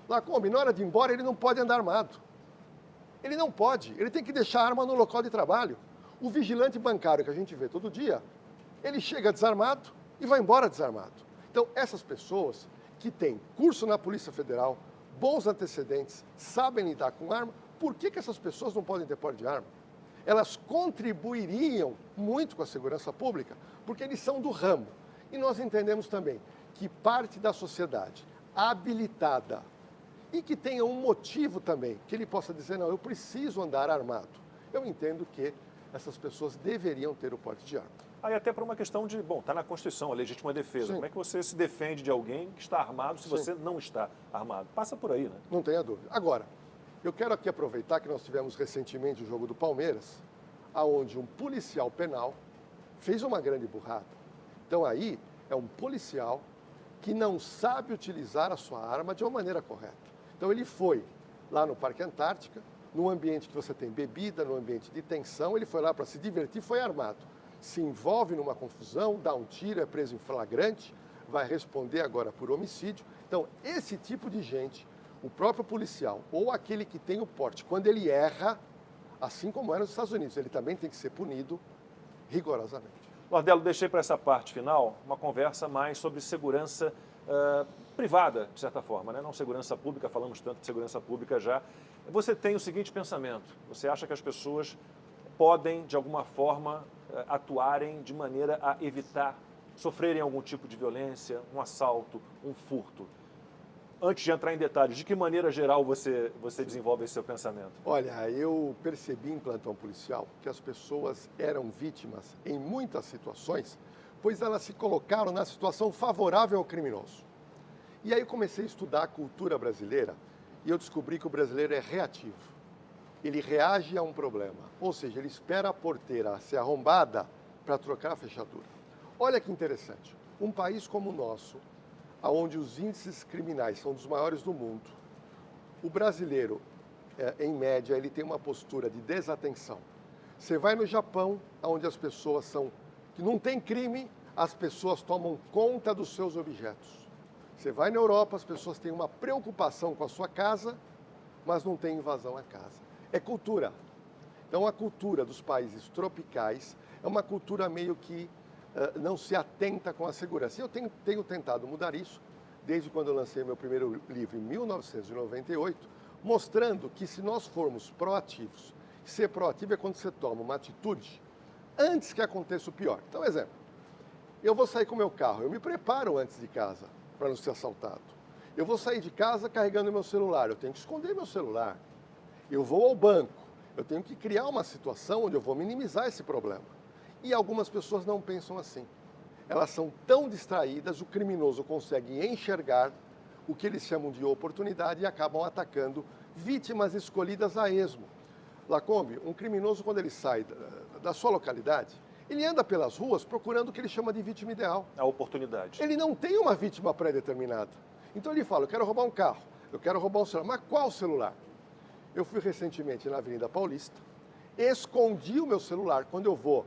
Lacombe, na hora de ir embora, ele não pode andar armado. Ele não pode, ele tem que deixar a arma no local de trabalho. O vigilante bancário que a gente vê todo dia, ele chega desarmado e vai embora desarmado. Então, essas pessoas que têm curso na Polícia Federal, bons antecedentes, sabem lidar com arma, por que essas pessoas não podem ter porte de arma? Elas contribuiriam muito com a segurança pública, porque eles são do ramo. E nós entendemos também que parte da sociedade habilitada e que tenha um motivo também, que ele possa dizer, não, eu preciso andar armado. Eu entendo que essas pessoas deveriam ter o porte de arma. Aí até por uma questão de, bom, está na Constituição, a legítima defesa. Sim. Como é que você se defende de alguém que está armado se Sim. você não está armado? Passa por aí, né? Não tenha dúvida. Agora, eu quero aqui aproveitar que nós tivemos recentemente o jogo do Palmeiras, aonde um policial penal fez uma grande burrada. Então aí é um policial que não sabe utilizar a sua arma de uma maneira correta. Então ele foi lá no Parque Antártica, num ambiente que você tem bebida, num ambiente de tensão, ele foi lá para se divertir, foi armado. Se envolve numa confusão, dá um tiro, é preso em flagrante, vai responder agora por homicídio. Então, esse tipo de gente, o próprio policial ou aquele que tem o porte, quando ele erra, assim como é nos Estados Unidos, ele também tem que ser punido rigorosamente. Lordelo, deixei para essa parte final uma conversa mais sobre segurança privada, de certa forma, né? Não segurança pública, falamos tanto de segurança pública já. Você tem o seguinte pensamento: você acha que as pessoas podem, de alguma forma, atuarem de maneira a evitar sofrerem algum tipo de violência, um assalto, um furto? Antes de entrar em detalhes, de que maneira geral você desenvolve esse seu pensamento? Olha, eu percebi em plantão policial que as pessoas eram vítimas em muitas situações, pois elas se colocaram na situação favorável ao criminoso. E aí eu comecei a estudar a cultura brasileira e eu descobri que o brasileiro é reativo. Ele reage a um problema, ou seja, ele espera a porteira ser arrombada para trocar a fechadura. Olha que interessante, um país como o nosso, onde os índices criminais são dos maiores do mundo, o brasileiro, em média, ele tem uma postura de desatenção. Você vai no Japão, onde as pessoas são, que não tem crime, as pessoas tomam conta dos seus objetos. Você vai na Europa, as pessoas têm uma preocupação com a sua casa, mas não tem invasão à casa. É cultura. Então, a cultura dos países tropicais é uma cultura meio que não se atenta com a segurança. E eu tenho tentado mudar isso desde quando eu lancei meu primeiro livro em 1998, mostrando que se nós formos proativos, ser proativo é quando você toma uma atitude antes que aconteça o pior. Então, exemplo, eu vou sair com o meu carro, eu me preparo antes de casa para não ser assaltado. Eu vou sair de casa carregando meu celular, eu tenho que esconder meu celular. Eu vou ao banco, eu tenho que criar uma situação onde eu vou minimizar esse problema. E algumas pessoas não pensam assim. Elas são tão distraídas, o criminoso consegue enxergar o que eles chamam de oportunidade e acabam atacando vítimas escolhidas a esmo. Lacombe, um criminoso, quando ele sai da sua localidade, ele anda pelas ruas procurando o que ele chama de vítima ideal. A oportunidade. Ele não tem uma vítima pré-determinada. Então ele fala, eu quero roubar um carro, eu quero roubar um celular. Mas qual celular? Eu fui recentemente na Avenida Paulista, escondi o meu celular. Quando eu vou,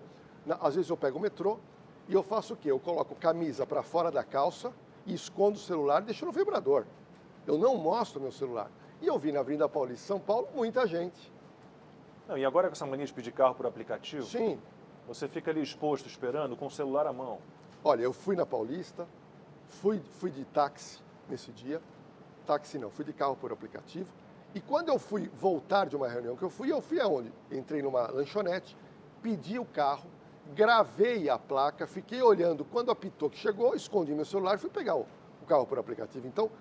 às vezes eu pego o metrô e eu faço o quê? Eu coloco camisa para fora da calça e escondo o celular e deixo no vibrador. Eu não mostro meu celular. E eu vi na Avenida Paulista, São Paulo, muita gente. Não, e agora com essa mania de pedir carro por aplicativo? Sim. Você fica ali exposto, esperando, com o celular à mão. Olha, eu fui na Paulista, fui de táxi nesse dia. Táxi não, fui de carro por aplicativo. E quando eu fui voltar de uma reunião que eu fui aonde? Entrei numa lanchonete, pedi o carro, gravei a placa, fiquei olhando. Quando apitou que chegou, escondi meu celular e fui pegar o carro por aplicativo. Então,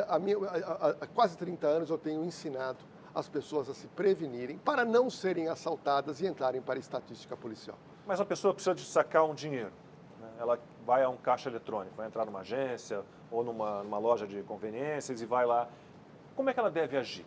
há quase 30 anos eu tenho ensinado as pessoas a se prevenirem para não serem assaltadas e entrarem para a estatística policial. Mas a pessoa precisa de sacar um dinheiro, né? Ela vai a um caixa eletrônico, vai entrar numa agência ou numa loja de conveniências e vai lá. Como é que ela deve agir?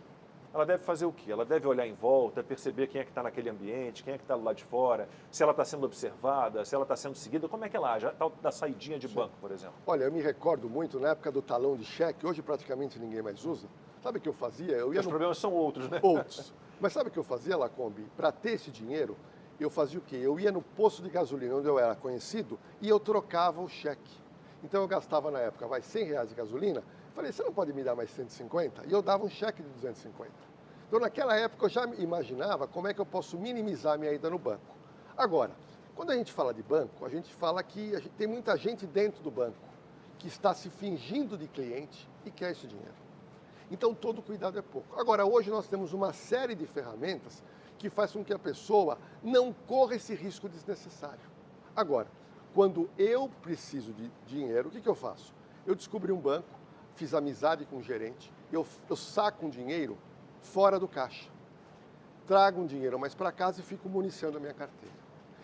Ela deve fazer o quê? Ela deve olhar em volta, perceber quem é que está naquele ambiente, quem é que está do lado de fora, se ela está sendo observada, se ela está sendo seguida. Como é que ela age? Tal da saidinha de banco, por exemplo. Olha, eu me recordo muito na época do talão de cheque, hoje praticamente ninguém mais usa. Sabe o que eu fazia? Os problemas são outros, né? Outros. Mas sabe o que eu fazia, Lacombe? Para ter esse dinheiro, eu fazia o quê? Eu ia no posto de gasolina, onde eu era conhecido, e eu trocava o cheque. Então eu gastava na época, R$100 de gasolina. Falei, você não pode me dar mais 150? E eu dava um cheque de 250. Então naquela época eu já imaginava como é que eu posso minimizar a minha ida no banco. Agora, quando a gente fala de banco, a gente fala que tem muita gente dentro do banco que está se fingindo de cliente e quer esse dinheiro. Então, todo cuidado é pouco. Agora, hoje nós temos uma série de ferramentas que faz com que a pessoa não corra esse risco desnecessário. Agora, quando eu preciso de dinheiro, o que eu faço? Eu descobri um banco, fiz amizade com o gerente, eu saco um dinheiro fora do caixa. trago um dinheiro mais para casa e fico municiando a minha carteira.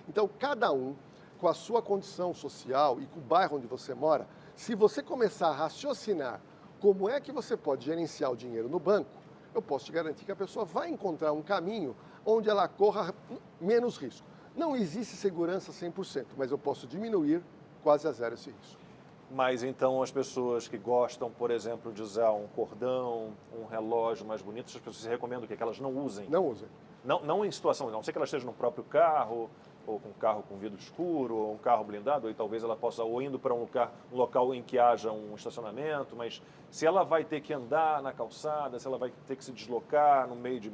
Então, cada um, com a sua condição social e com o bairro onde você mora, se você começar a raciocinar como é que você pode gerenciar o dinheiro no banco, eu posso te garantir que a pessoa vai encontrar um caminho onde ela corra menos risco. Não existe segurança 100%, mas eu posso diminuir quase a zero esse risco. Mas então as pessoas que gostam, por exemplo, de usar um cordão, um relógio mais bonito, as pessoas se recomendam o quê? Que elas não usem? Não usem. Não em situação, não sei que elas estejam no próprio carro, ou com um carro com vidro escuro, ou um carro blindado, ou talvez ela possa, ou indo para um local em que haja um estacionamento, mas se ela vai ter que andar na calçada, se ela vai ter que se deslocar no meio de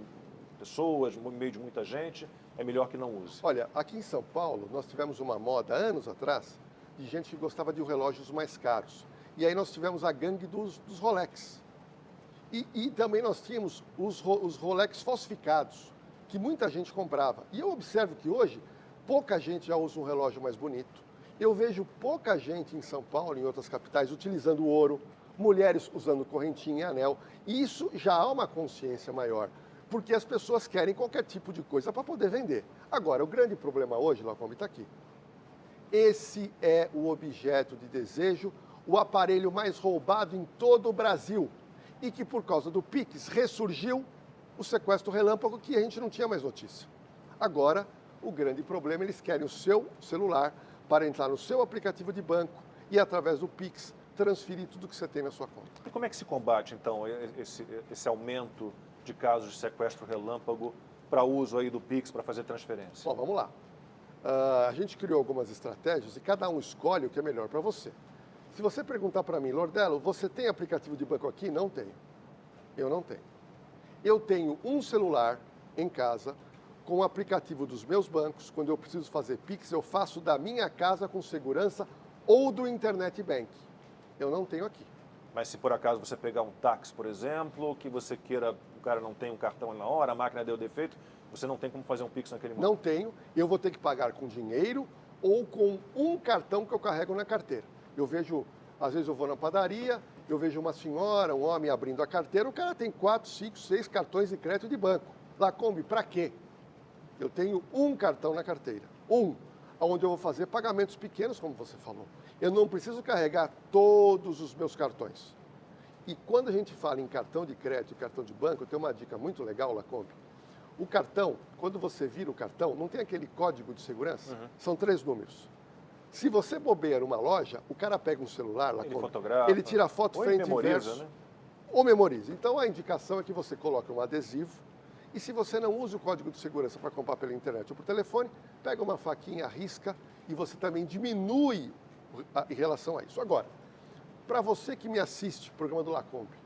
pessoas, no meio de muita gente, é melhor que não use. Olha, aqui em São Paulo, nós tivemos uma moda, anos atrás, de gente que gostava de relógios mais caros. E aí nós tivemos a gangue dos Rolex. E também nós tínhamos os Rolex falsificados, que muita gente comprava. E eu observo que hoje, pouca gente já usa um relógio mais bonito. Eu vejo pouca gente em São Paulo, em outras capitais, utilizando ouro, mulheres usando correntinha e anel. E isso já há uma consciência maior, porque as pessoas querem qualquer tipo de coisa para poder vender. Agora, o grande problema hoje, Lacombe, está aqui. Esse é o objeto de desejo, o aparelho mais roubado em todo o Brasil. E que por causa do Pix ressurgiu o sequestro relâmpago, que a gente não tinha mais notícia. Agora, o grande problema, eles querem o seu celular para entrar no seu aplicativo de banco e através do Pix transferir tudo que você tem na sua conta. E como é que se combate então esse aumento de casos de sequestro relâmpago para uso aí do Pix para fazer transferência? Bom, vamos lá. A gente criou algumas estratégias e cada um escolhe o que é melhor para você. Se você perguntar para mim, Lordelo, você tem aplicativo de banco aqui? Não tenho. Eu não tenho. Eu tenho um celular em casa com o aplicativo dos meus bancos. Quando eu preciso fazer Pix, eu faço da minha casa com segurança ou do Internet Bank. Eu não tenho aqui. Mas se por acaso você pegar um táxi, por exemplo, que você queira, o cara não tem um cartão na hora, a máquina deu defeito, você não tem como fazer um Pix naquele momento? Não tenho. Eu vou ter que pagar com dinheiro ou com um cartão que eu carrego na carteira. Eu vejo, às vezes eu vou na padaria, eu vejo uma senhora, um homem abrindo a carteira, o cara tem 4, 5, 6 cartões de crédito de banco. Lacombe, para quê? Eu tenho um cartão na carteira. Onde eu vou fazer pagamentos pequenos, como você falou. Eu não preciso carregar todos os meus cartões. E quando a gente fala em cartão de crédito e cartão de banco, eu tenho uma dica muito legal, Lacombe. O cartão, quando você vira o cartão, não tem aquele código de segurança? Uhum. São 3 números. Se você bobear uma loja, o cara pega um celular, Lacombe, ele fotografa, ele tira a foto frente e verso, né? Ou memoriza. Então a indicação é que você coloque um adesivo e se você não usa o código de segurança para comprar pela internet ou por telefone, pega uma faquinha, risca e você também diminui em relação a isso. Agora, para você que me assiste, programa do Lacombe,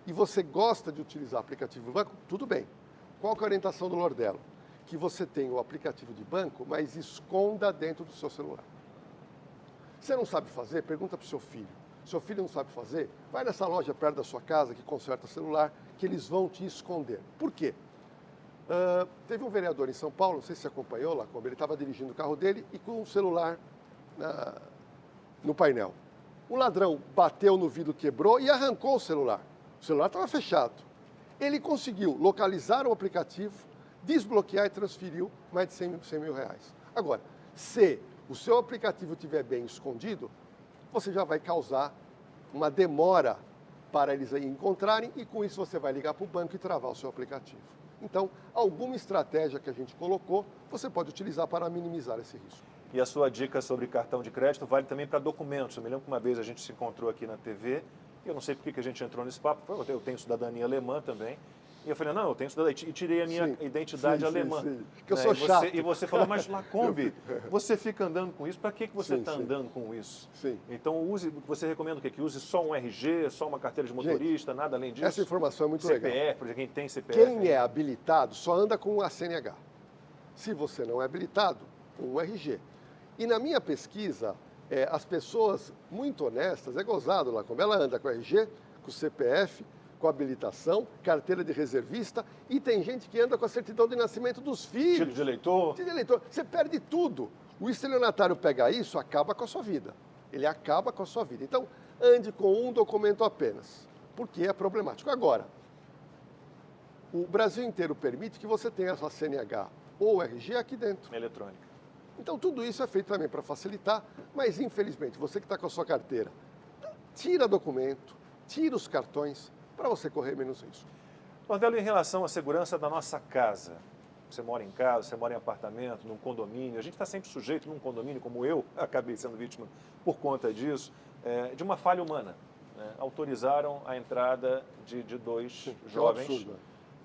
e você gosta de utilizar aplicativo do banco, tudo bem. Qual que é a orientação do Lordelo? Que você tenha o aplicativo de banco, mas esconda dentro do seu celular. Você não sabe fazer? Pergunta para o seu filho. Seu filho não sabe fazer? Vai nessa loja perto da sua casa que conserta celular, que eles vão te esconder. Por quê? Teve um vereador em São Paulo, não sei se você acompanhou lá, como ele estava dirigindo o carro dele e com o celular no painel. O ladrão bateu no vidro, quebrou e arrancou o celular. O celular estava fechado. Ele conseguiu localizar o aplicativo, desbloquear e transferiu mais de 100 mil reais. Agora, se o seu aplicativo estiver bem escondido, você já vai causar uma demora para eles aí encontrarem e com isso você vai ligar para o banco e travar o seu aplicativo. Então, alguma estratégia que a gente colocou, você pode utilizar para minimizar esse risco. E a sua dica sobre cartão de crédito vale também para documentos. Eu me lembro que uma vez a gente se encontrou aqui na TV, e eu não sei por que a gente entrou nesse papo, eu tenho cidadania alemã também, e eu falei, não, eu tenho cidadania, e tirei a minha identidade alemã. Sim. Porque eu sou chato. E você falou, mas Lacombe, você fica andando com isso, para que você está andando com isso? Sim. Então, você recomenda o quê? Que use só um RG, só uma carteira de motorista, nada além disso? Essa informação é muito CPF, legal. por exemplo, quem tem CPF. Quem é habilitado só anda com a CNH. Se você não é habilitado, um RG. E na minha pesquisa, as pessoas muito honestas, é gozado lá, como ela anda com RG, com CPF, com habilitação, carteira de reservista, e tem gente que anda com a certidão de nascimento dos filhos. Título de eleitor. Título de eleitor. Você perde tudo. O estelionatário pega isso, acaba com a sua vida. Ele acaba com a sua vida. Então, ande com um documento apenas, porque é problemático. Agora, O Brasil inteiro permite que você tenha a sua CNH ou RG aqui dentro. Eletrônica. Então, tudo isso é feito também para facilitar, mas, infelizmente, você que está com a sua carteira, tira documento, tira os cartões, para você correr menos risco. Nordelo, em relação à segurança da nossa casa, você mora em casa, você mora em apartamento, num condomínio, a gente está sempre sujeito num condomínio, como eu acabei sendo vítima por conta disso, de uma falha humana. Né? Autorizaram a entrada de dois jovens absurdo, né?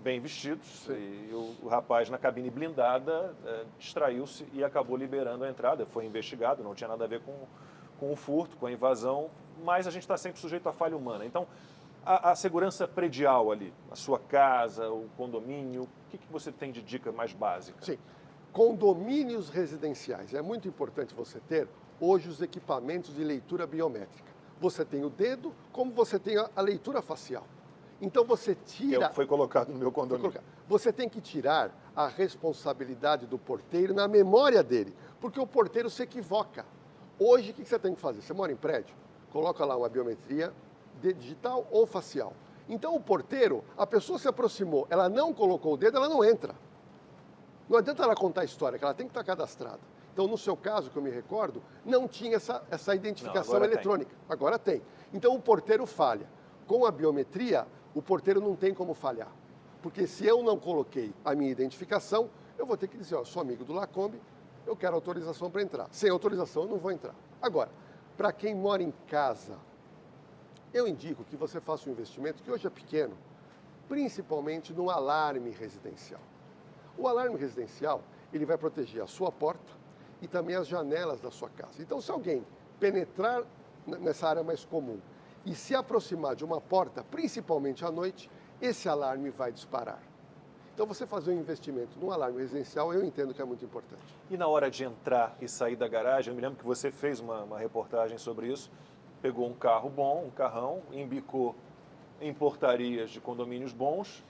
bem vestidos, e o rapaz na cabine blindada distraiu-se e acabou liberando a entrada, foi investigado, não tinha nada a ver com o furto, com a invasão, mas a gente está sempre sujeito à falha humana. Então, a segurança predial ali, a sua casa, o condomínio, o que você tem de dica mais básica? Sim, condomínios residenciais. É muito importante você ter hoje os equipamentos de leitura biométrica. Você tem o dedo, como você tem a leitura facial. Então você tira... Foi colocado no meu condomínio. Você tem que tirar a responsabilidade do porteiro na memória dele, porque o porteiro se equivoca. Hoje, o que você tem que fazer? Você mora em prédio? Coloca lá uma biometria digital ou facial. Então o porteiro, a pessoa se aproximou, ela não colocou o dedo, ela não entra. Não adianta ela contar a história, que ela tem que estar cadastrada. Então, no seu caso, que eu me recordo, não tinha essa identificação eletrônica. Agora tem. Então o porteiro falha. Com a biometria, o porteiro não tem como falhar. Porque se eu não coloquei a minha identificação, eu vou ter que dizer, ó, sou amigo do Lacombe, eu quero autorização para entrar. Sem autorização, eu não vou entrar. Agora, para quem mora em casa, eu indico que você faça um investimento, que hoje é pequeno, principalmente no alarme residencial. O alarme residencial, ele vai proteger a sua porta e também as janelas da sua casa. Então, se alguém penetrar nessa área mais comum e se aproximar de uma porta, principalmente à noite, esse alarme vai disparar. Então, você fazer um investimento num alarme residencial, eu entendo que é muito importante. E na hora de entrar e sair da garagem, eu me lembro que você fez uma reportagem sobre isso, pegou um carro bom, um carrão, embicou em portarias de condomínios bons,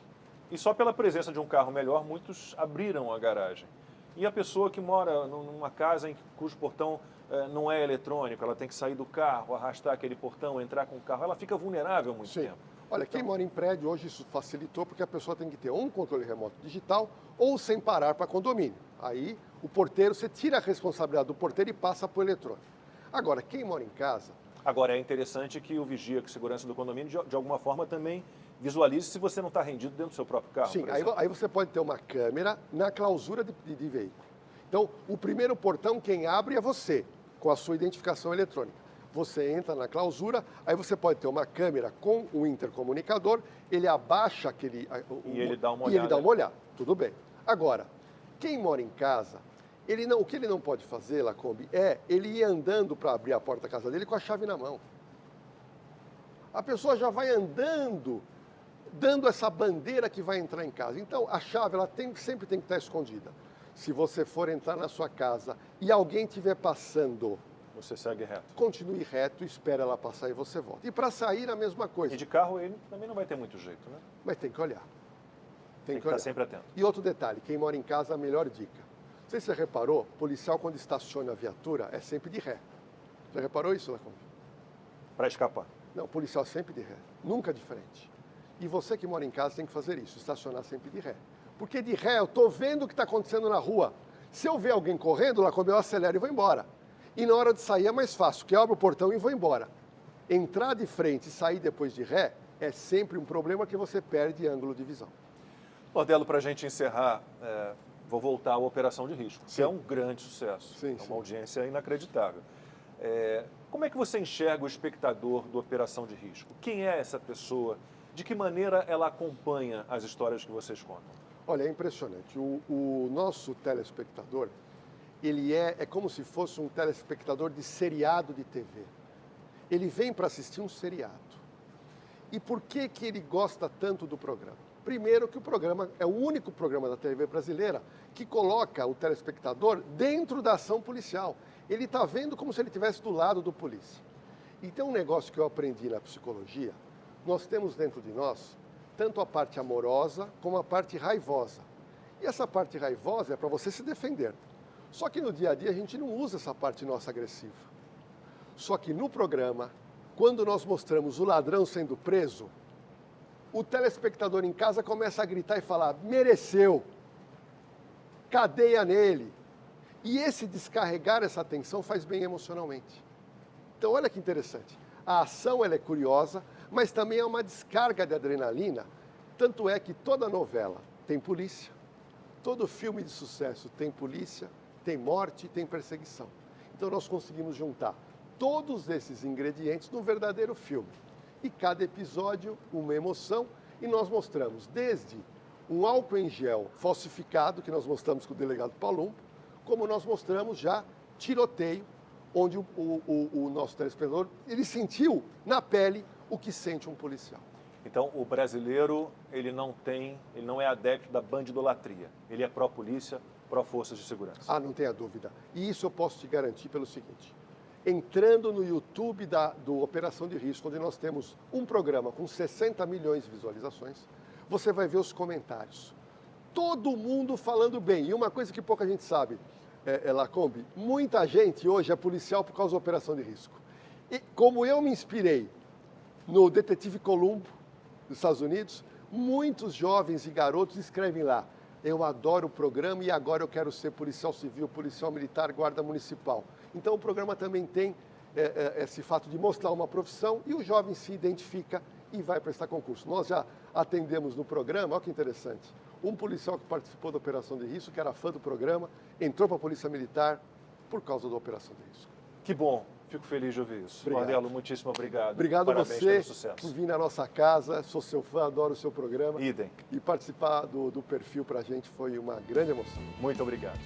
e só pela presença de um carro melhor, muitos abriram a garagem. E a pessoa que mora numa casa cujo portão não é eletrônico, ela tem que sair do carro, arrastar aquele portão, entrar com o carro, ela fica vulnerável muito tempo. Olha, quem mora em prédio, hoje isso facilitou, porque a pessoa tem que ter ou um controle remoto digital ou sem parar para condomínio. Aí, o porteiro, você tira a responsabilidade do porteiro e passa para o eletrônico. Agora, quem mora em casa... Agora, é interessante que o vigia de segurança do condomínio, de alguma forma, também visualize se você não está rendido dentro do seu próprio carro. Sim, aí você pode ter uma câmera na clausura de veículo. Então, o primeiro portão, quem abre é você, com a sua identificação eletrônica. Você entra na clausura, aí você pode ter uma câmera com o intercomunicador, ele abaixa aquele... E ele dá uma olhada. E ele dá uma olhada, tudo bem. Agora, quem mora em casa, o que ele não pode fazer, Lacombe, é ele ir andando para abrir a porta da casa dele com a chave na mão. A pessoa já vai andando, dando essa bandeira que vai entrar em casa. Então, a chave ela sempre tem que estar escondida. Se você for entrar na sua casa e alguém estiver passando... Você segue reto. Continue reto, espera ela passar e você volta. E para sair, a mesma coisa. E de carro ele também não vai ter muito jeito, né? Mas tem que olhar. Tem que estar sempre atento. E outro detalhe, quem mora em casa, a melhor dica. Não sei se você reparou, policial quando estaciona a viatura é sempre de ré. Já reparou isso, Lacombe? Para escapar. Não, policial sempre de ré, nunca de frente. E você que mora em casa tem que fazer isso, estacionar sempre de ré. Porque de ré eu estou vendo o que está acontecendo na rua. Se eu ver alguém correndo, Lacombe, eu acelero e vou embora. E na hora de sair é mais fácil, que eu abro o portão e vou embora. Entrar de frente e sair depois de ré é sempre um problema que você perde ângulo de visão. Nordelo, para a gente encerrar, vou voltar à Operação de Risco, que é um grande sucesso. Sim, é uma audiência inacreditável. Como é que você enxerga o espectador do Operação de Risco? Quem é essa pessoa? De que maneira ela acompanha as histórias que vocês contam? Olha, é impressionante. O nosso telespectador, ele é como se fosse um telespectador de seriado de TV. Ele vem para assistir um seriado. E por que ele gosta tanto do programa? Primeiro que o programa é o único programa da TV brasileira que coloca o telespectador dentro da ação policial. Ele está vendo como se ele estivesse do lado do polícia. E tem um negócio que eu aprendi na psicologia. Nós temos dentro de nós tanto a parte amorosa como a parte raivosa. E essa parte raivosa é para você se defender. Só que no dia a dia a gente não usa essa parte nossa agressiva. Só que no programa, quando nós mostramos o ladrão sendo preso, o telespectador em casa começa a gritar e falar, mereceu, cadeia nele. E esse descarregar essa tensão faz bem emocionalmente. Então, olha que interessante. A ação ela é curiosa, mas também é uma descarga de adrenalina. Tanto é que toda novela tem polícia, todo filme de sucesso tem polícia, tem morte, tem perseguição. Então, nós conseguimos juntar todos esses ingredientes num verdadeiro filme. E cada episódio, uma emoção, e nós mostramos desde um álcool em gel falsificado, que nós mostramos com o delegado Palumbo, como nós mostramos já tiroteio, onde o nosso telespectador, ele sentiu na pele o que sente um policial. Então, o brasileiro, ele não é adepto da bandidolatria. Ele é pró-polícia, pró-forças de segurança. Ah, não tenha dúvida. E isso eu posso te garantir pelo seguinte. Entrando no YouTube do Operação de Risco, onde nós temos um programa com 60 milhões de visualizações, você vai ver os comentários. Todo mundo falando bem. E uma coisa que pouca gente sabe, Lacombe, muita gente hoje é policial por causa da Operação de Risco. E como eu me inspirei no Detetive Columbo, dos Estados Unidos, muitos jovens e garotos escrevem lá, eu adoro o programa e agora eu quero ser policial civil, policial militar, guarda municipal. Então o programa também tem esse fato de mostrar uma profissão e o jovem se identifica e vai prestar concurso. Nós já atendemos no programa, olha que interessante, um policial que participou da Operação de Risco, que era fã do programa, entrou para a Polícia Militar por causa da Operação de Risco. Que bom, fico feliz de ouvir isso. Obrigado. Marcelo, muitíssimo obrigado. Obrigado a Parabéns você pelo sucesso. por vir na nossa casa, sou seu fã, adoro o seu programa. Idem. E participar do perfil para a gente foi uma grande emoção. Muito obrigado.